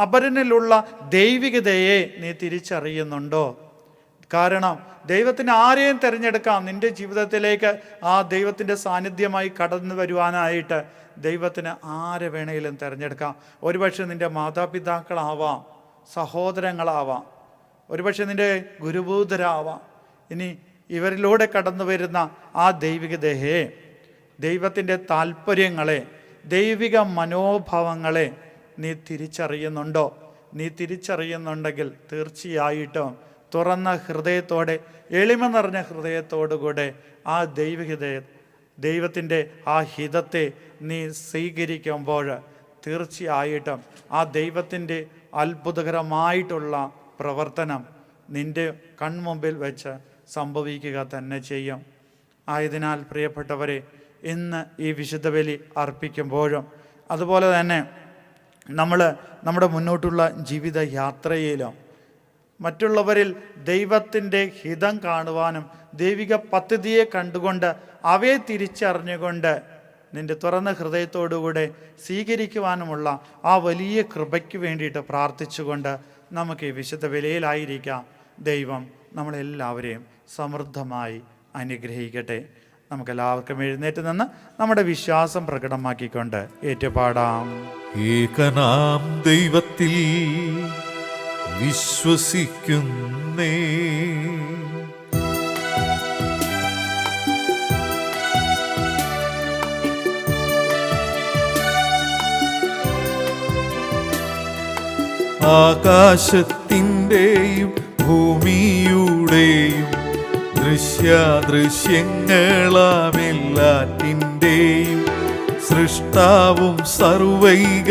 അപരനിലുള്ള ദൈവികതയെ നീ തിരിച്ചറിയുന്നുണ്ടോ? കാരണം ദൈവത്തിന് ആരെയും തിരഞ്ഞെടുക്കാം. നിൻ്റെ ജീവിതത്തിലേക്ക് ആ ദൈവത്തിൻ്റെ സാന്നിധ്യമായി കടന്നു വരുവാനായിട്ട് ദൈവത്തിന് ആരെ വേണമെങ്കിലും തിരഞ്ഞെടുക്കാം. ഒരുപക്ഷെ നിൻ്റെ മാതാപിതാക്കളാവാം, സഹോദരങ്ങളാവാം, ഒരുപക്ഷെ നിൻ്റെ ഗുരുഭൂതരാവാം. ഇനി ഇവരിലൂടെ കടന്നു വരുന്ന ആ ദൈവികതയെ, ദൈവത്തിൻ്റെ താല്പര്യങ്ങളെ, ദൈവിക മനോഭാവങ്ങളെ നീ തിരിച്ചറിയുന്നുണ്ടോ? നീ തിരിച്ചറിയുന്നുണ്ടെങ്കിൽ തീർച്ചയായിട്ടും തുറന്ന ഹൃദയത്തോടെ, എളിമ നിറഞ്ഞ ഹൃദയത്തോടുകൂടെ ആ ദൈവത്തിൻ്റെ ആ ഹിതത്തെ നീ സ്വീകരിക്കുമ്പോൾ തീർച്ചയായിട്ടും ആ ദൈവത്തിൻ്റെ അത്ഭുതകരമായിട്ടുള്ള പ്രവർത്തനം നിൻ്റെ കൺമുമ്പിൽ വെച്ച് സംഭവിക്കുക തന്നെ ചെയ്യും. ആയതിനാൽ പ്രിയപ്പെട്ടവരെ, ഇന്ന് ഈ വിശുദ്ധ ബലി അർപ്പിക്കുമ്പോഴും അതുപോലെ തന്നെ നമ്മുടെ മുന്നോട്ടുള്ള ജീവിത യാത്രയിലും മറ്റുള്ളവരിൽ ദൈവത്തിൻ്റെ ഹിതം കാണുവാനും ദൈവിക പദ്ധതിയെ കണ്ടുകൊണ്ട് അവയെ തിരിച്ചറിഞ്ഞുകൊണ്ട് നിൻ്റെ തുറന്ന ഹൃദയത്തോടുകൂടെ സ്വീകരിക്കുവാനുമുള്ള ആ വലിയ കൃപയ്ക്ക് വേണ്ടിയിട്ട് പ്രാർത്ഥിച്ചുകൊണ്ട് നമുക്ക് ഈ വിശുദ്ധ ബലിയിലായിരിക്കാം. ദൈവം നമ്മളെല്ലാവരെയും സമൃദ്ധമായി അനുഗ്രഹിക്കട്ടെ. നമുക്കെല്ലാവർക്കും എഴുന്നേറ്റ് നിന്ന് നമ്മുടെ വിശ്വാസം പ്രകടമാക്കിക്കൊണ്ട് ഏറ്റുപാടാം.
ഏകനാം ദൈവത്തിൽ വിശ്വസിക്കുന്നേ, ആകാശത്തിൻ്റെയും ഭൂമിയുടെയും ദൃശ്യാദൃശ്യങ്ങളാമെല്ലാറ്റിൻ്റെയും സൃഷ്ടാവും സർവൈക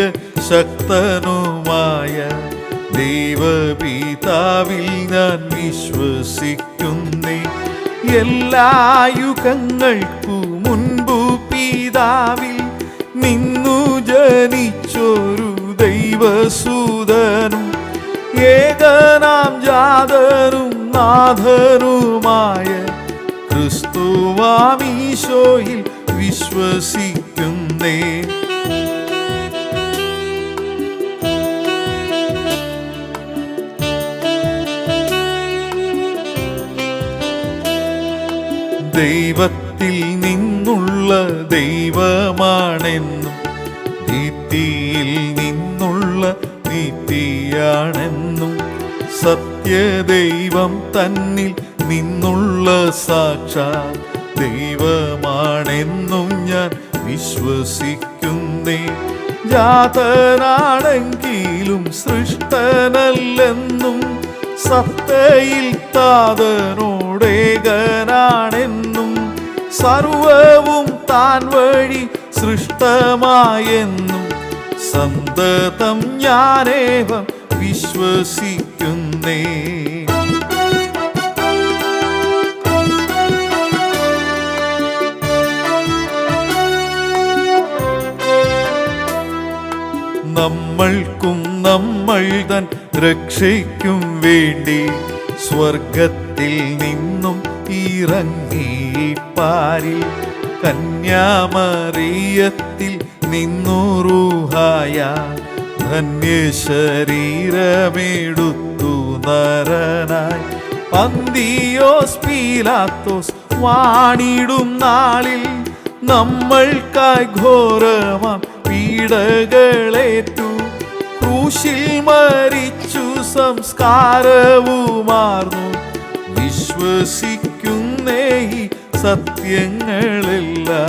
ശക്തനുമായ ദൈവപിതാവിൽ ഞാൻ വിശ്വസിക്കുന്നേ. എല്ലാ യുഗങ്ങൾക്കു മുൻപു പിതാവിൽ നിന്നു ജനിച്ചൊരു ദൈവസൂതനും ഏകനാം ജാതനും നാഥനുമായ ക്രിസ്തുവാമീശോയിൽ വിശ്വസിക്കുന്നേ. ദൈവത്തിൽ നിന്നുള്ള ദൈവമാണെന്നും നീതിയിൽ നിന്നുള്ള നീതിയാണെന്നും സത്യദൈവം തന്നിൽ നിന്നുള്ള സാക്ഷാൽ ദൈവമാണെന്നും ഞാൻ വിശ്വസിക്കുന്നേ. ജാതനാണെങ്കിലും സൃഷ്ടനല്ലെന്നും സത്തയിൽ താതനോടേകനാണെന്നും സർവവും താൻ വഴി സൃഷ്ടമായെന്നും സന്തതം ഞാനേവം വിശ്വസിക്കുന്നേ. നമ്മൾക്കും നമ്മൾ തൻ രക്ഷയ്ക്കും വേണ്ടി സ്വർഗത്തിൽ നിന്നും ഇറങ്ങി പാരിൽ കന്യാമറിയത്തിൽ നിന്നു റൂഹായ ധന്യശരീരമെടുത്തു നരനായി പന്തിയോസ് പീലാത്തോസ് വാണിടും നാളിൽ നമ്മൾക്കായി ഘോരമാം പീഡകളേറ്റു ക്രൂശിൽ മരിച്ചു സംസ്കാരവുമാർന്നു വിശ്വസിക്കുന്നേ ഈ സത്യങ്ങളെല്ലാം.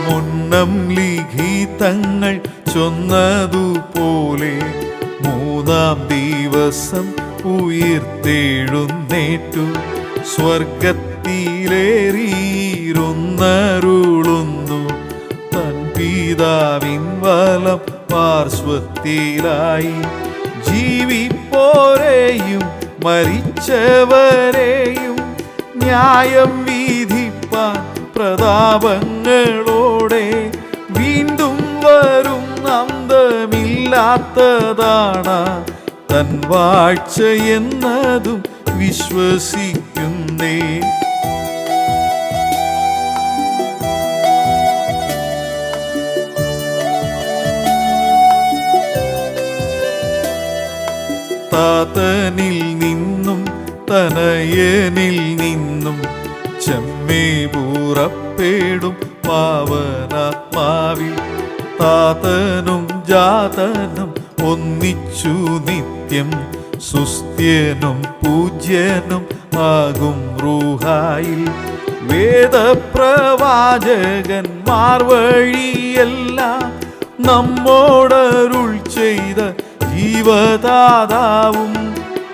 മുന്നം ലിഖിതങ്ങൾ ചൊന്നതുപോലെ മൂന്നാം ദിവസം ഉയിർത്തെഴുന്നേറ്റു സ്വർഗത്തിലേറിയിരുന്നരുളുന്നു തൻ പിതാവിൻ വലം പാർശ്വത്തിലായി. ജീവിപ്പോരെയും മരിച്ചവരെയും ന്യായം വിധിപ്പാൻ പ്രതാപങ്ങളോടെ വീണ്ടും വരും അന്തമില്ലാത്തതാണ് തൻ വാഴ്ച എന്നതും വിശ്വസിക്കുന്നേ. താതനിൽ നിന്നും തനയനിൽ നിന്നും ചെമ്മേ പുറപ്പെടും പാവനാത്മാവിൽ താതനും ജാതനും ഒന്നിച്ചു നിത്യം സുസ്ഥ്യനും പൂജ്യനും ആകും റൂഹായിൽ. വേദപ്രവാചകന്മാർ വഴിയെല്ലാം നമ്മോടരുൾ ചെയ്ത ജീവദാതാവും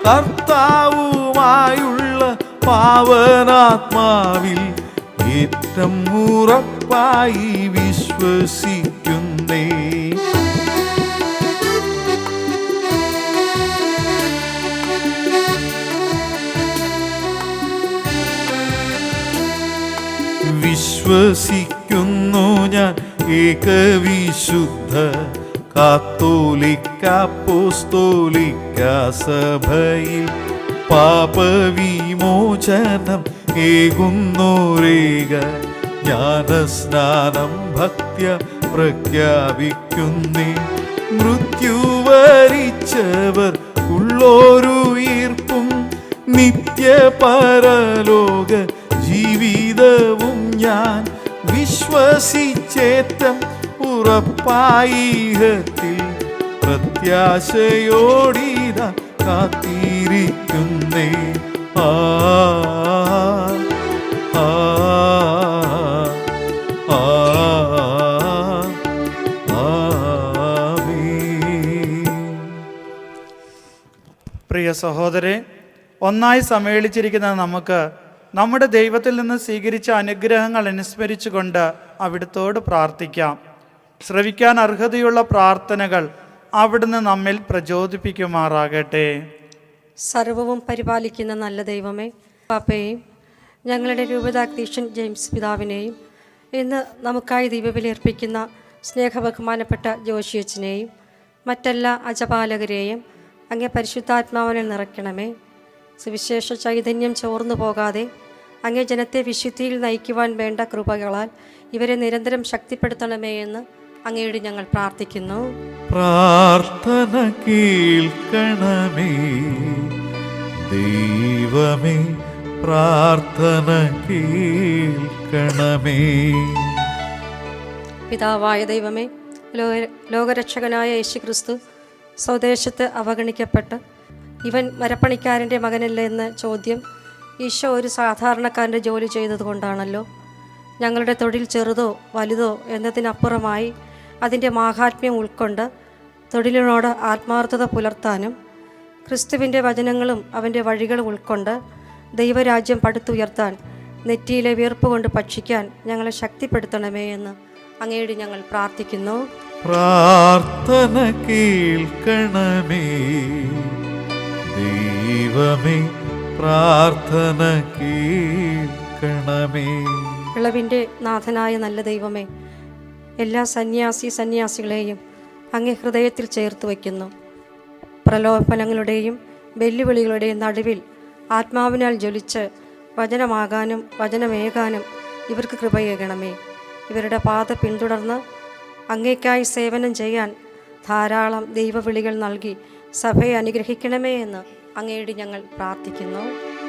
കർത്താവുമായുള്ള പാവനാത്മാവിൽ ഏറ്റം ഉറപ്പായി വിശ്വസിക്കുന്നേ. വിശ്വസിക്കുന്നു ഞാൻ ഏകവിശുദ്ധ കാത്തോലിക്ക അപ്പോസ്തോലിക്ക സഭയിൽ പാപവിമോചനം ഏകുന്നോരേക ജ്ഞാനസ്നാനം ഭക്ത്യ പ്രഖ്യാപിക്കുന്നേ. മൃത്യു വരിച്ചവർ ഉള്ളോരുയർപ്പും നിത്യ പരലോക ജീവിതവും ഞാൻ വിശ്വസിച്ചേറ്റം ഉറപ്പായിഹത്തിൽ പ്രത്യാശയോടിത കാത്തിരിക്കുന്നേ. ആ ആ ആ
സഹോദരെ, ഒന്നായി സമ്മേളിച്ചിരിക്കുന്ന നമുക്ക് നമ്മുടെ ദൈവത്തിൽ നിന്ന് സ്വീകരിച്ച അനുഗ്രഹങ്ങൾ അനുസ്മരിച്ചുകൊണ്ട് അവിടുത്തോട് പ്രാർത്ഥിക്കാം. ശ്രവിക്കാൻ അർഹതയുള്ള പ്രാർത്ഥനകൾ അവിടുന്ന് നമ്മിൽ പ്രചോദിപ്പിക്കുമാറാകട്ടെ.
സർവവും പരിപാലിക്കുന്ന നല്ല ദൈവമേ, പാപ്പയെയും ഞങ്ങളുടെ രൂപതാധ്യക്ഷൻ ജെയിംസ് പിതാവിനെയും ഇന്ന് നമുക്കായി ദീപബലി അർപ്പിക്കുന്ന സ്നേഹബഹുമാനപ്പെട്ട ജോഷിയച്ചനെയും മറ്റെല്ലാ അജപാലകരെയും അങ്ങേ പരിശുദ്ധാത്മാവിനെ നിറയ്ക്കണമേ. സുവിശേഷ ചൈതന്യം ചോർന്നു പോകാതെ അങ്ങേ ജനത്തെ വിശുദ്ധിയിൽ നയിക്കുവാൻ വേണ്ട കൃപകളാൽ ഇവരെ നിരന്തരം ശക്തിപ്പെടുത്തണമേ എന്ന് അങ്ങയോട് ഞങ്ങൾ പ്രാർത്ഥിക്കുന്നു.
പ്രാർത്ഥന കേൾക്കണമേ ദൈവമേ, പ്രാർത്ഥന കേൾക്കണമേ.
പിതാവായ ദൈവമേ, ലോകരക്ഷകനായ യേശുക്രിസ്തു സ്വദേശത്ത് അവഗണിക്കപ്പെട്ട് ഇവൻ മരപ്പണിക്കാരൻ്റെ മകനല്ല എന്ന ചോദ്യം ഈശോ ഒരു സാധാരണക്കാരൻ്റെ ജോലി ചെയ്തതുകൊണ്ടാണല്ലോ. ഞങ്ങളുടെ തൊഴിൽ ചെറുതോ വലുതോ എന്നതിനപ്പുറമായി അതിൻ്റെ മാഹാത്മ്യം ഉൾക്കൊണ്ട് തൊഴിലിനോട് ആത്മാർത്ഥത പുലർത്താനും ക്രിസ്തുവിൻ്റെ വചനങ്ങളും അവൻ്റെ വഴികളും ഉൾക്കൊണ്ട് ദൈവരാജ്യം പടുത്തുയർത്താൻ നെറ്റിയിലെ വിയർപ്പ് കൊണ്ട് ഭക്ഷിക്കാൻ ഞങ്ങളെ ശക്തിപ്പെടുത്തണമേ എന്ന് അങ്ങയോട് ഞങ്ങൾ പ്രാർത്ഥിക്കുന്നു.
പ്രാർത്ഥന കേൾക്കണമേ ദൈവമേ, പ്രാർത്ഥന കേൾക്കണമേ.
ഇളവിൻ്റെ നാഥനായ നല്ല ദൈവമേ, എല്ലാ സന്യാസികളെയും അങ്ങേ ഹൃദയത്തിൽ ചേർത്ത് വയ്ക്കുന്നു. പ്രലോഭനങ്ങളുടെയും വെല്ലുവിളികളുടെയും നടുവിൽ ആത്മാവിനാൽ ജ്വലിച്ച് വചനമാകാനും വചനമേകാനും ഇവർക്ക് കൃപയേകണമേ. ഇവരുടെ പാത പിന്തുടർന്ന് അങ്ങേക്കായി സേവനം ചെയ്യാൻ ധാരാളം ദൈവവിളികൾ നൽകി സഭയെ അനുഗ്രഹിക്കണമേ എന്ന് അങ്ങയോട് ഞങ്ങൾ പ്രാർത്ഥിക്കുന്നു.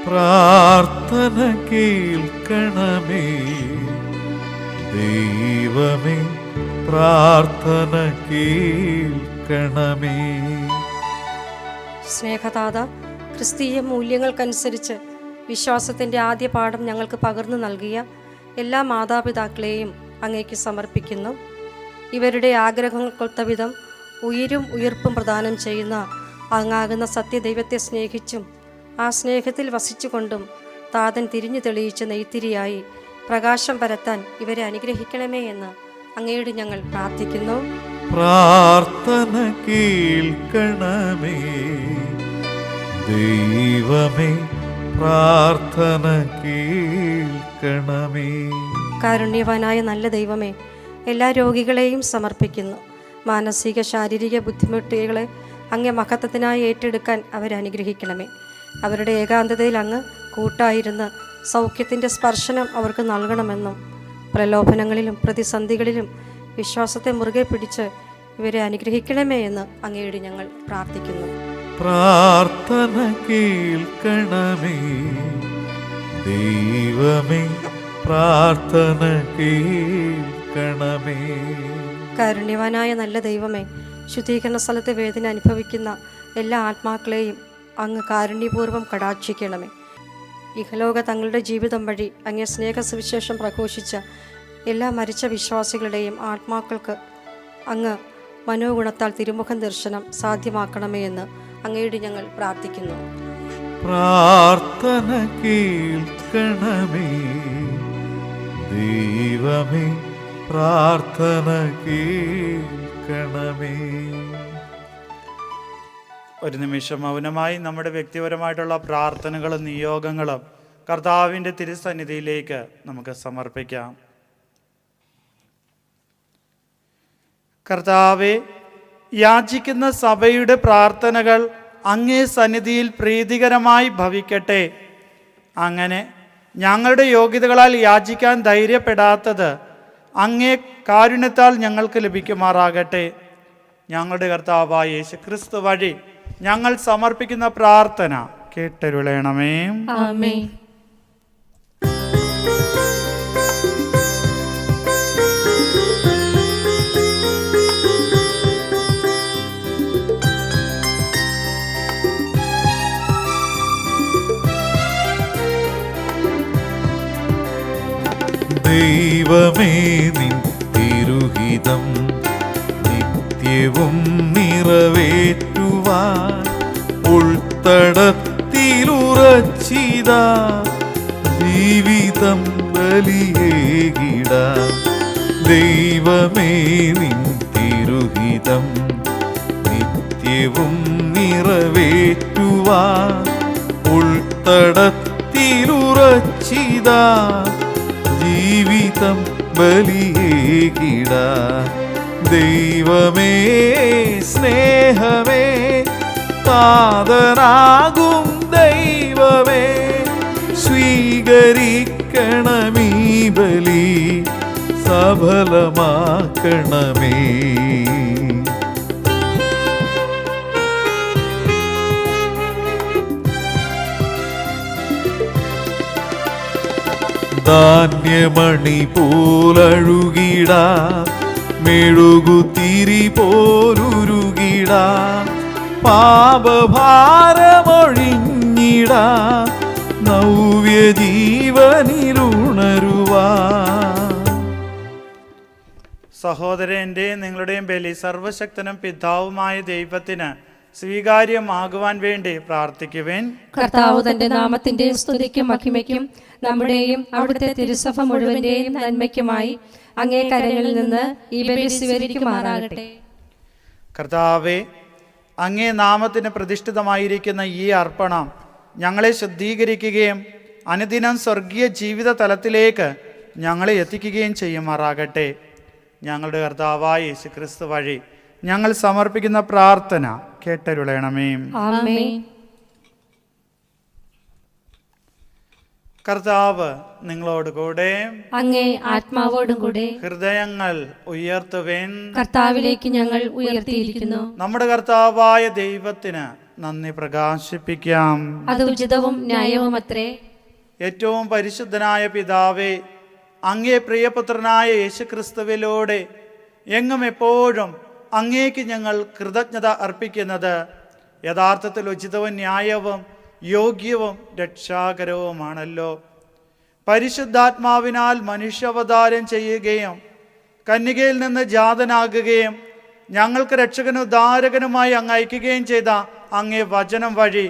പ്രാർത്ഥന കേൾക്കണമേ ദൈവമേ, പ്രാർത്ഥന കേൾക്കണമേ.
സ്നേഹദാത, ക്രിസ്തീയ മൂല്യങ്ങൾക്കനുസരിച്ച് വിശ്വാസത്തിൻ്റെ ആദ്യ പാഠം ഞങ്ങൾക്ക് പകർന്നു നൽകിയ എല്ലാ മാതാപിതാക്കളെയും അങ്ങേക്ക് സമർപ്പിക്കുന്നു. ഇവരുടെ ആഗ്രഹങ്ങൾക്കൊത്ത വിധം ഉയിരും ഉയിർപ്പും പ്രദാനം ചെയ്യുന്ന അങ്ങാകുന്ന സത്യദൈവത്തെ സ്നേഹിച്ചും ആ സ്നേഹത്തിൽ വസിച്ചുകൊണ്ടും താതൻ തിരിഞ്ഞു തെളിയിച്ച നെയ്ത്തിരിയായി പ്രകാശം പരത്താൻ ഇവരെ അനുഗ്രഹിക്കണമേ എന്ന് അങ്ങയോട് ഞങ്ങൾ പ്രാർത്ഥിക്കുന്നു.
പ്രാർത്ഥന കേൾക്കണമേ ദൈവമേ, പ്രാർത്ഥന കേൾക്കണമേ.
കാരുണ്യവാനായ നല്ല ദൈവമേ, എല്ലാ രോഗികളെയും സമർപ്പിക്കുന്നു. മാനസിക ശാരീരിക ബുദ്ധിമുട്ടുകളെ അങ്ങേ മഹത്വത്തിനായി ഏറ്റെടുക്കാൻ അവരെ അനുഗ്രഹിക്കണമേ. അവരുടെ ഏകാന്തതയിൽ അങ്ങ് കൂട്ടായിരുന്ന് സൗഖ്യത്തിൻ്റെ സ്പർശനം അവർക്ക് നൽകണമെന്നും പ്രലോഭനങ്ങളിലും പ്രതിസന്ധികളിലും വിശ്വാസത്തെ മുറുകെ പിടിച്ച് ഇവരെ അനുഗ്രഹിക്കണമേ എന്ന് അങ്ങയോട് ഞങ്ങൾ പ്രാർത്ഥിക്കുന്നു.
പ്രാർത്ഥന കേൾക്കണമേ ദൈവമേ, പ്രാർത്ഥന കേൾക്കണമേ.
കാരുണ്യവാനായ നല്ല ദൈവമേ, ശുദ്ധീകരണ സ്ഥലത്തെ വേദന അനുഭവിക്കുന്ന എല്ലാ ആത്മാക്കളെയും അങ്ങ് കാരുണ്യപൂർവ്വം കടാക്ഷിക്കണമേ. ഇഹലോക തങ്ങളുടെ ജീവിതം വഴി അങ്ങേ സ്നേഹസുവിശേഷം പ്രഘോഷിച്ച എല്ലാ മരിച്ച വിശ്വാസികളുടെയും ആത്മാക്കൾക്ക് അങ്ങ് മനോഗുണത്താൽ തിരുമുഖ ദർശനം സാധ്യമാക്കണമേ എന്ന് അങ്ങയോട് ഞങ്ങൾ പ്രാർത്ഥിക്കുന്നു.
പ്രാർത്ഥന കേൾക്കണമേ ദൈവമേ, പ്രാർത്ഥന കേൾക്കണമേ.
ഒരു നിമിഷം മൗനമായി നമ്മുടെ വ്യക്തിപരമായിട്ടുള്ള പ്രാർത്ഥനകളും നിയോഗങ്ങളും കർത്താവിൻ്റെ തിരുസന്നിധിയിലേക്ക് നമുക്ക് സമർപ്പിക്കാം. കർത്താവെ, യാചിക്കുന്ന സഭയുടെ പ്രാർത്ഥനകൾ അങ്ങേ സന്നിധിയിൽ പ്രീതികരമായി ഭവിക്കട്ടെ. അങ്ങനെ ഞങ്ങളുടെ യോഗ്യതകളാൽ യാചിക്കാൻ ധൈര്യപ്പെടാത്തത് അങ്ങേ കാരുണ്യത്താൽ ഞങ്ങൾക്ക് ലഭിക്കുമാറാകട്ടെ. ഞങ്ങളുടെ കർത്താവായ യേശുക്രിസ്തു വഴി ഞങ്ങൾ സമർപ്പിക്കുന്ന പ്രാർത്ഥന കേട്ടരുളണമേ.
ആമേൻ.
ദൈവമേ, നിൻ തിരുഹിതം നിത്യവും നിറവേറ്റുവാൻ ഉൾത്തടത്തിലുറച്ചിതാ ജീവിതം ബലിയേകിടാം. ദൈവമേ നിൻ തിരുഹിതം നിത്യവും നിറവേറ്റുവാൻ ഉൾത്തടത്തിലുറച്ചിതാ ജീവിതം ബലിയേകിടാൻ. ദൈവമേ സ്നേഹമേ താതനാകും ദൈവമേ സ്വീകരിക്കണമീ ബലി സഫലമാക്കണമേ. ധാന്യമണി പോലഴുകിടാ മെഴുകുതിരി പോലുരുകിടാ പാപഭാരമൊഴിഞ്ഞിടാ നവ്യ ജീവനിലുണരുവാ.
സഹോദരൻ്റെയും നിങ്ങളുടെയും ബലി സർവശക്തനും പിതാവുമായ ദൈവത്തിന് സ്വീകാര്യമാകുവാൻ വേണ്ടി പ്രാർത്ഥിക്കുവേൻ.
കർത്താവ് തന്റെ നാമത്തിന്റെ സ്തുതിക്കും മഹിമയ്ക്കും നമ്മുടെയും അവിടുത്തെ തിരുസഭ മുഴുവന്റെയും നന്മയ്ക്കുമായി അങ്ങേ കരങ്ങളിൽ നിന്ന് ഈ ബലി സ്വീകരിക്കുമാറാകട്ടെ.
കർത്താവെ, അങ്ങേ നാമത്തിന് പ്രതിഷ്ഠിതമായിരിക്കുന്ന ഈ അർപ്പണം ഞങ്ങളെ ശുദ്ധീകരിക്കുകയും അനുദിനം സ്വർഗീയ ജീവിത തലത്തിലേക്ക് ഞങ്ങളെ എത്തിക്കുകയും ചെയ്യുമാറാകട്ടെ. ഞങ്ങളുടെ കർത്താവായ യേശുക്രിസ്തു വഴി ഞങ്ങൾ സമർപ്പിക്കുന്ന പ്രാർത്ഥന കേട്ടരുളണമേ.
ആമേൻ.
കർത്താവ് നിങ്ങളോട് കൂടെ,
അങ്ങേ ആത്മാവോടും കൂടെ
ഹൃദയങ്ങൾ ഉയർത്തുവേൻ.
കർത്താവിലേക്ക് ഞങ്ങൾ ഉയർത്തിയിരിക്കുന്നു.
നമ്മുടെ കർത്താവായ ദൈവത്തിന് നന്ദി പ്രകാശിപ്പിക്കാം.
അത് ഉചിതവും ന്യായവും അത്രേ.
ഏറ്റവും പരിശുദ്ധനായ പിതാവേ, അങ്ങേ പ്രിയപുത്രനായ യേശുക്രിസ്തുവിലൂടെ എങ്ങും എപ്പോഴും അങ്ങേക്ക് ഞങ്ങൾ കൃതജ്ഞത അർപ്പിക്കുന്നത് യഥാർത്ഥത്തിൽ ഉചിതവും ന്യായവും യോഗ്യവും രക്ഷാകരവുമാണല്ലോ. പരിശുദ്ധാത്മാവിനാൽ മനുഷ്യാവതാരം ചെയ്യുകയും കന്യകയിൽ നിന്ന് ജാതനാകുകയും ഞങ്ങൾക്ക് രക്ഷകനും ഉദ്ധാരകനുമായി അങ്ങ് അയക്കുകയും ചെയ്ത അങ്ങേ വചനം വഴി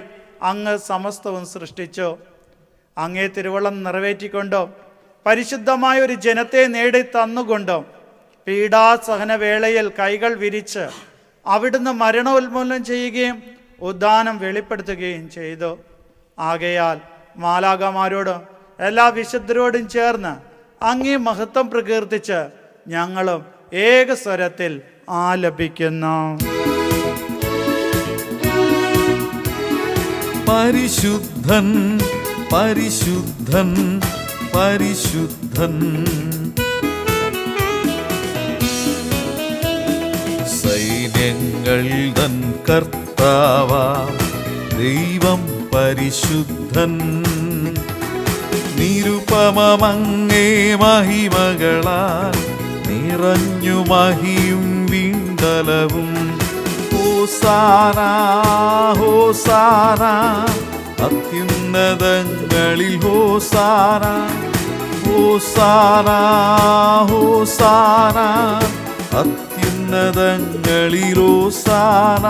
അങ്ങ് സമസ്തവും സൃഷ്ടിച്ചു. അങ്ങേ തിരുവള്ളം നിറവേറ്റിക്കൊണ്ടും പരിശുദ്ധമായ ഒരു ജനത്തെ നേടി തന്നുകൊണ്ടും പീഡാസഹന വേളയിൽ കൈകൾ വിരിച്ച് അവിടുന്ന് മരണോന്മൂലനം ചെയ്യുകയും ഉദ്ധാനം വെളിപ്പെടുത്തുകയും ചെയ്തു. ആകയാൽ മാലാഖമാരോടും എല്ലാ വിശുദ്ധരോടും ചേർന്ന് അങ്ങേ മഹത്വം പ്രകീർത്തിച്ച് ഞങ്ങളും ഏകസ്വരത്തിൽ ആലപിക്കുന്നു.
പരിശുദ്ധൻ പരിശുദ്ധൻ പരിശുദ്ധൻ സൈന്യങ്ങൾ തൻ കർത്താവാം ദൈവം പരിശുദ്ധൻ. നിരുപമമങ്ങേ മഹിമകളാൽ നിറഞ്ഞു മഹിയും വിണ്ടലവും. ഹോസാന ഹോസാന അത്യുന്നതങ്ങളിൽ ഹോസാന. ഹോസാന ഹോസാന അത്യുന്നതങ്ങളിൽ ഹോസാന.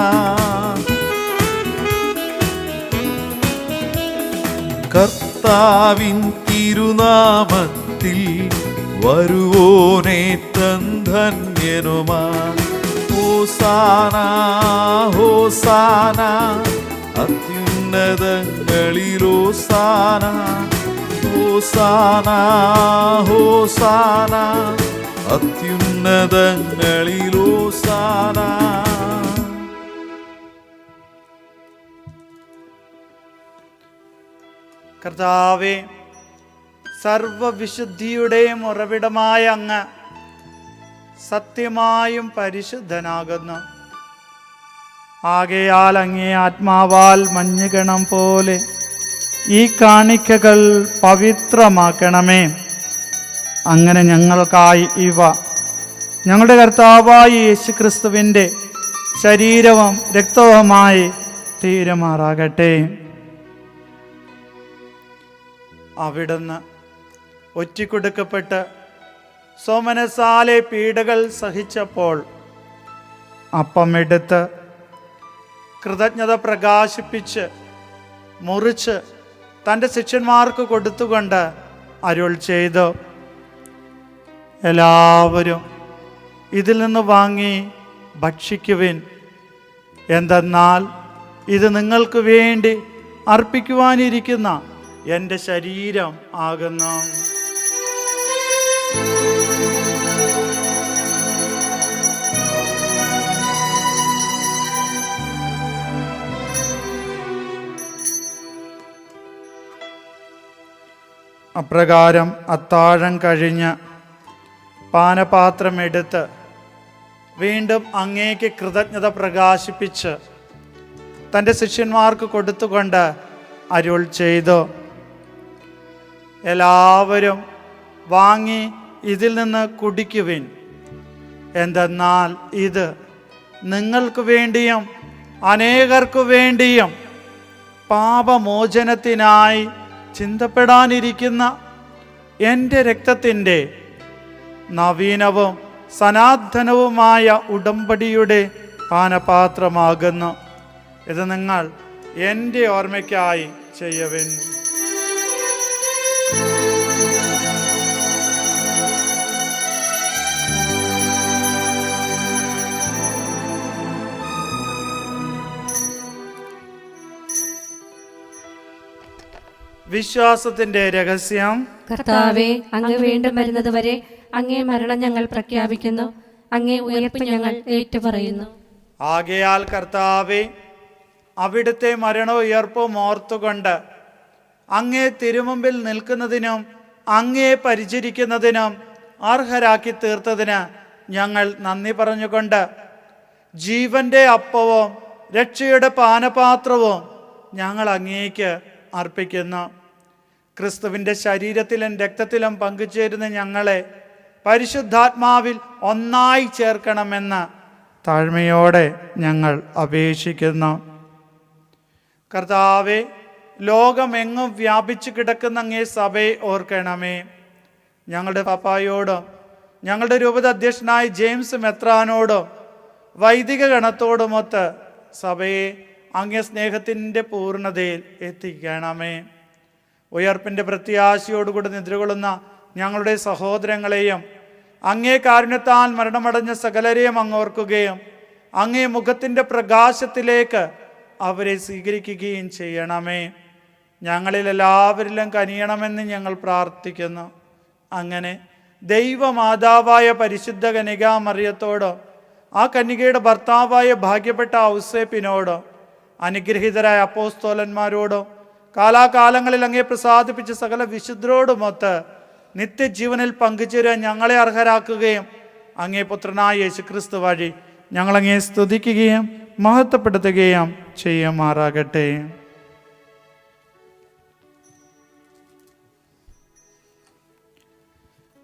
കർത്താവിൻ തിരുനാമത്തിൽ വരുവോനേറ്റം ധന്യനുമാ. ഹോസാന ഹോസാന അത്യുന്നതങ്ങളിൽ ഹോസാന. ഹോസാന ഹോസാന അത്യുന്നതങ്ങളിൽ ഹോസാന.
കർത്താവേ, സർവവിശുദ്ധിയുടെയും ഉറവിടമായ അങ്ങ് സത്യമായും പരിശുദ്ധനാകുന്നു. ആകയാൽ അങ്ങേ ആത്മാവാൽ മഞ്ഞുകണം പോലെ ഈ കാണിക്കകൾ പവിത്രമാക്കണമേ. അങ്ങനെ ഞങ്ങൾക്കായി ഇവ ഞങ്ങളുടെ കർത്താവായ യേശുക്രിസ്തുവിൻ്റെ ശരീരവും രക്തവുമായി തീരുമാറാകട്ടെ. അവിടുന്ന് ഒറ്റിക്കൊടുക്കപ്പെട്ട് സോമനസാലെ പീഡകൾ സഹിച്ചപ്പോൾ അപ്പമെടുത്ത് കൃതജ്ഞത പ്രകാശിപ്പിച്ച് മുറിച്ച് തൻ്റെ ശിഷ്യന്മാർക്ക് കൊടുത്തുകൊണ്ട് അരുൾ ചെയ്തു, എല്ലാവരും ഇതിൽ നിന്ന് വാങ്ങി ഭക്ഷിക്കുവിൻ. എന്തെന്നാൽ ഇത് നിങ്ങൾക്ക് വേണ്ടി അർപ്പിക്കുവാനിരിക്കുന്ന എൻ്റെ ശരീരം ആകുന്നു. അപ്രകാരം അത്താഴം കഴിഞ്ഞ് പാനപാത്രം എടുത്ത് വീണ്ടും അങ്ങേക്ക് കൃതജ്ഞത പ്രകാശിപ്പിച്ച് തൻ്റെ ശിഷ്യന്മാർക്ക് കൊടുത്തുകൊണ്ട് അരുൾ ചെയ്തു, എല്ലാവരും വാങ്ങി ഇതിൽ നിന്ന് കുടിക്കുവിൻ. എന്തെന്നാൽ ഇത് നിങ്ങൾക്ക് വേണ്ടിയും അനേകർക്കു വേണ്ടിയും പാപമോചനത്തിനായി ചിന്തപ്പെടാനിരിക്കുന്ന എൻ്റെ രക്തത്തിൻ്റെ നവീനവും സനാതനവുമായ ഉടമ്പടിയുടെ പാനപാത്രമാകുന്നു. ഇത് നിങ്ങൾ എൻ്റെ ഓർമ്മയ്ക്കായി ചെയ്യുവിൻ. വിശ്വാസത്തിന്റെ രഹസ്യം.
കർത്താവേ, അങ്ങ് വീണ്ടും വരുന്നത് വരെ അങ്ങേ മരണം ഞങ്ങൾ പ്രഖ്യാപിക്കുന്നു, അങ്ങേ ഉയർപ്പ് ഞങ്ങൾ ഏറ്റുപറയുന്നു.
ആകയാൽ കർത്താവേ, അവിടുത്തെ മരണവും ഉയർപ്പും ഓർത്തുകൊണ്ട് അങ്ങേ തിരുമുമ്പിൽ നിൽക്കുന്നതിനും അങ്ങേ പരിചരിക്കുന്നതിനും അർഹരാക്കി തീർത്തതിന് ഞങ്ങൾ നന്ദി പറഞ്ഞുകൊണ്ട് ജീവന്റെ അപ്പവും രക്ഷയുടെ പാനപാത്രവും ഞങ്ങൾ അങ്ങേക്ക് അർപ്പിക്കുന്നു. ക്രിസ്തുവിൻ്റെ ശരീരത്തിലും രക്തത്തിലും പങ്കുചേരുന്ന ഞങ്ങളെ പരിശുദ്ധാത്മാവിൽ ഒന്നായി ചേർക്കണമെന്ന് താഴ്മയോടെ ഞങ്ങൾ അപേക്ഷിക്കുന്നു. കർത്താവേ, ലോകമെങ്ങും വ്യാപിച്ചു കിടക്കുന്ന അങ്ങേ സഭയെ ഓർക്കണമേ. ഞങ്ങളുടെ പപ്പായോടും ഞങ്ങളുടെ രൂപത അധ്യക്ഷനായ ജെയിംസ് മെത്രാനോടും വൈദിക ഗണത്തോടുമൊത്ത് സഭയെ അങ്ങേ സ്നേഹത്തിൻ്റെ പൂർണ്ണതയിൽ എത്തിക്കണമേ. ഉയർപ്പിൻ്റെ പ്രത്യാശയോടുകൂടി നിദ്രകൊള്ളുന്ന ഞങ്ങളുടെ സഹോദരങ്ങളെയും അങ്ങേ കാരുണ്യത്താൽ മരണമടഞ്ഞ സകലരെയും അങ്ങ് ഓർക്കുകയും അങ്ങേ മുഖത്തിൻ്റെ പ്രകാശത്തിലേക്ക് അവരെ സ്വീകരിക്കുകയും ചെയ്യണമേ. ഞങ്ങളിൽ എല്ലാവരിലും കനിയണമെന്ന് ഞങ്ങൾ പ്രാർത്ഥിക്കുന്നു. അങ്ങനെ ദൈവമാതാവായ പരിശുദ്ധ കന്യകാമറിയത്തോടും ആ കന്യകയുടെ ഭർത്താവായ ഭാഗ്യപ്പെട്ട ഔസേപ്പിനോടും അനുഗ്രഹീതരായ അപ്പോസ്തോലന്മാരോടും കാലാകാലങ്ങളിൽ അങ്ങേ പ്രസാദിപ്പിച്ച സകല വിശുദ്ധരോടുമൊത്ത് നിത്യജീവനിൽ പങ്കുചേരാൻ ഞങ്ങളെ അർഹരാക്കുകയും അങ്ങേ പുത്രനായ യേശുക്രിസ്തു വഴി ഞങ്ങളങ്ങേ സ്തുതിക്കുകയും മഹത്വപ്പെടുത്തുകയും ചെയ്യുമാറാകട്ടെ.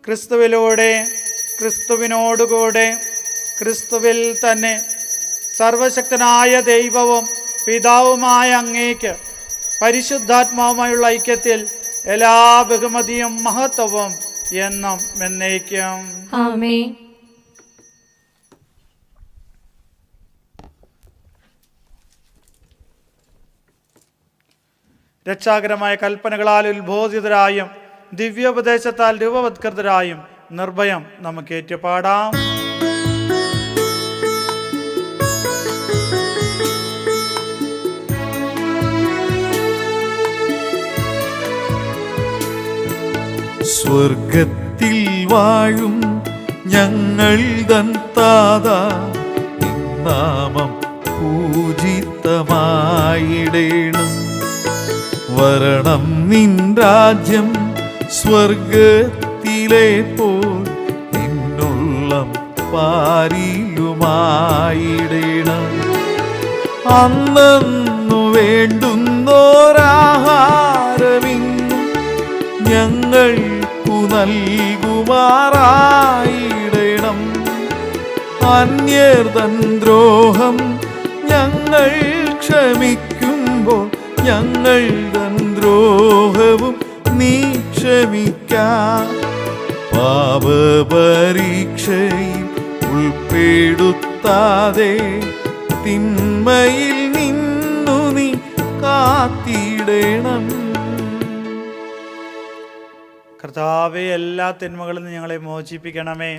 ക്രിസ്തുവിലൂടെ, ക്രിസ്തുവിനോടുകൂടെ, ക്രിസ്തുവിൽ തന്നെ സർവശക്തനായ ദൈവവും പിതാവുമായ അങ്ങേക്ക് പരിശുദ്ധാത്മാവുമായുള്ള ഐക്യത്തിൽ എല്ലാ ബഹുമതിയും മഹത്വവും എന്നും എന്നേക്കും.
ആമേൻ.
രക്ഷാകരമായ കൽപ്പനകളാൽ ഉത്ബോധിതരായും ദിവ്യോപദേശത്താൽ രൂപവത്കൃതരായും നിർഭയം നമുക്ക് ഏറ്റുപാടാം.
സ്വർഗത്തിൽ വാഴും ഞങ്ങൾ തൻ താതാ, നാമം പൂജിതമായിടേണം. വരണം നിൻ രാജ്യം സ്വർഗത്തിലെ പോൽ നിന്നുള്ളം പാരിലുമായിടേണം. അന്നു വേണ്ടുന്നോരാഹാരമിന്നും ഞങ്ങൾക്കു നൽകുമാറായിടണം. അന്യർ തൻ ദ്രോഹം ഞങ്ങൾ ക്ഷമിക്കുമ്പോൾ ഞങ്ങൾ തൻ ദ്രോഹവും നീ ക്ഷമിക്കാം. പാപപരീക്ഷയിൽ ഉൾപ്പെടുത്താതെ തിന്മയിൽ നിന്നു നീ കാ കാത്തിടണം.
കർത്താവെ, എല്ലാ തിന്മകളിൽ നിന്ന് ഞങ്ങളെ മോചിപ്പിക്കണമേ.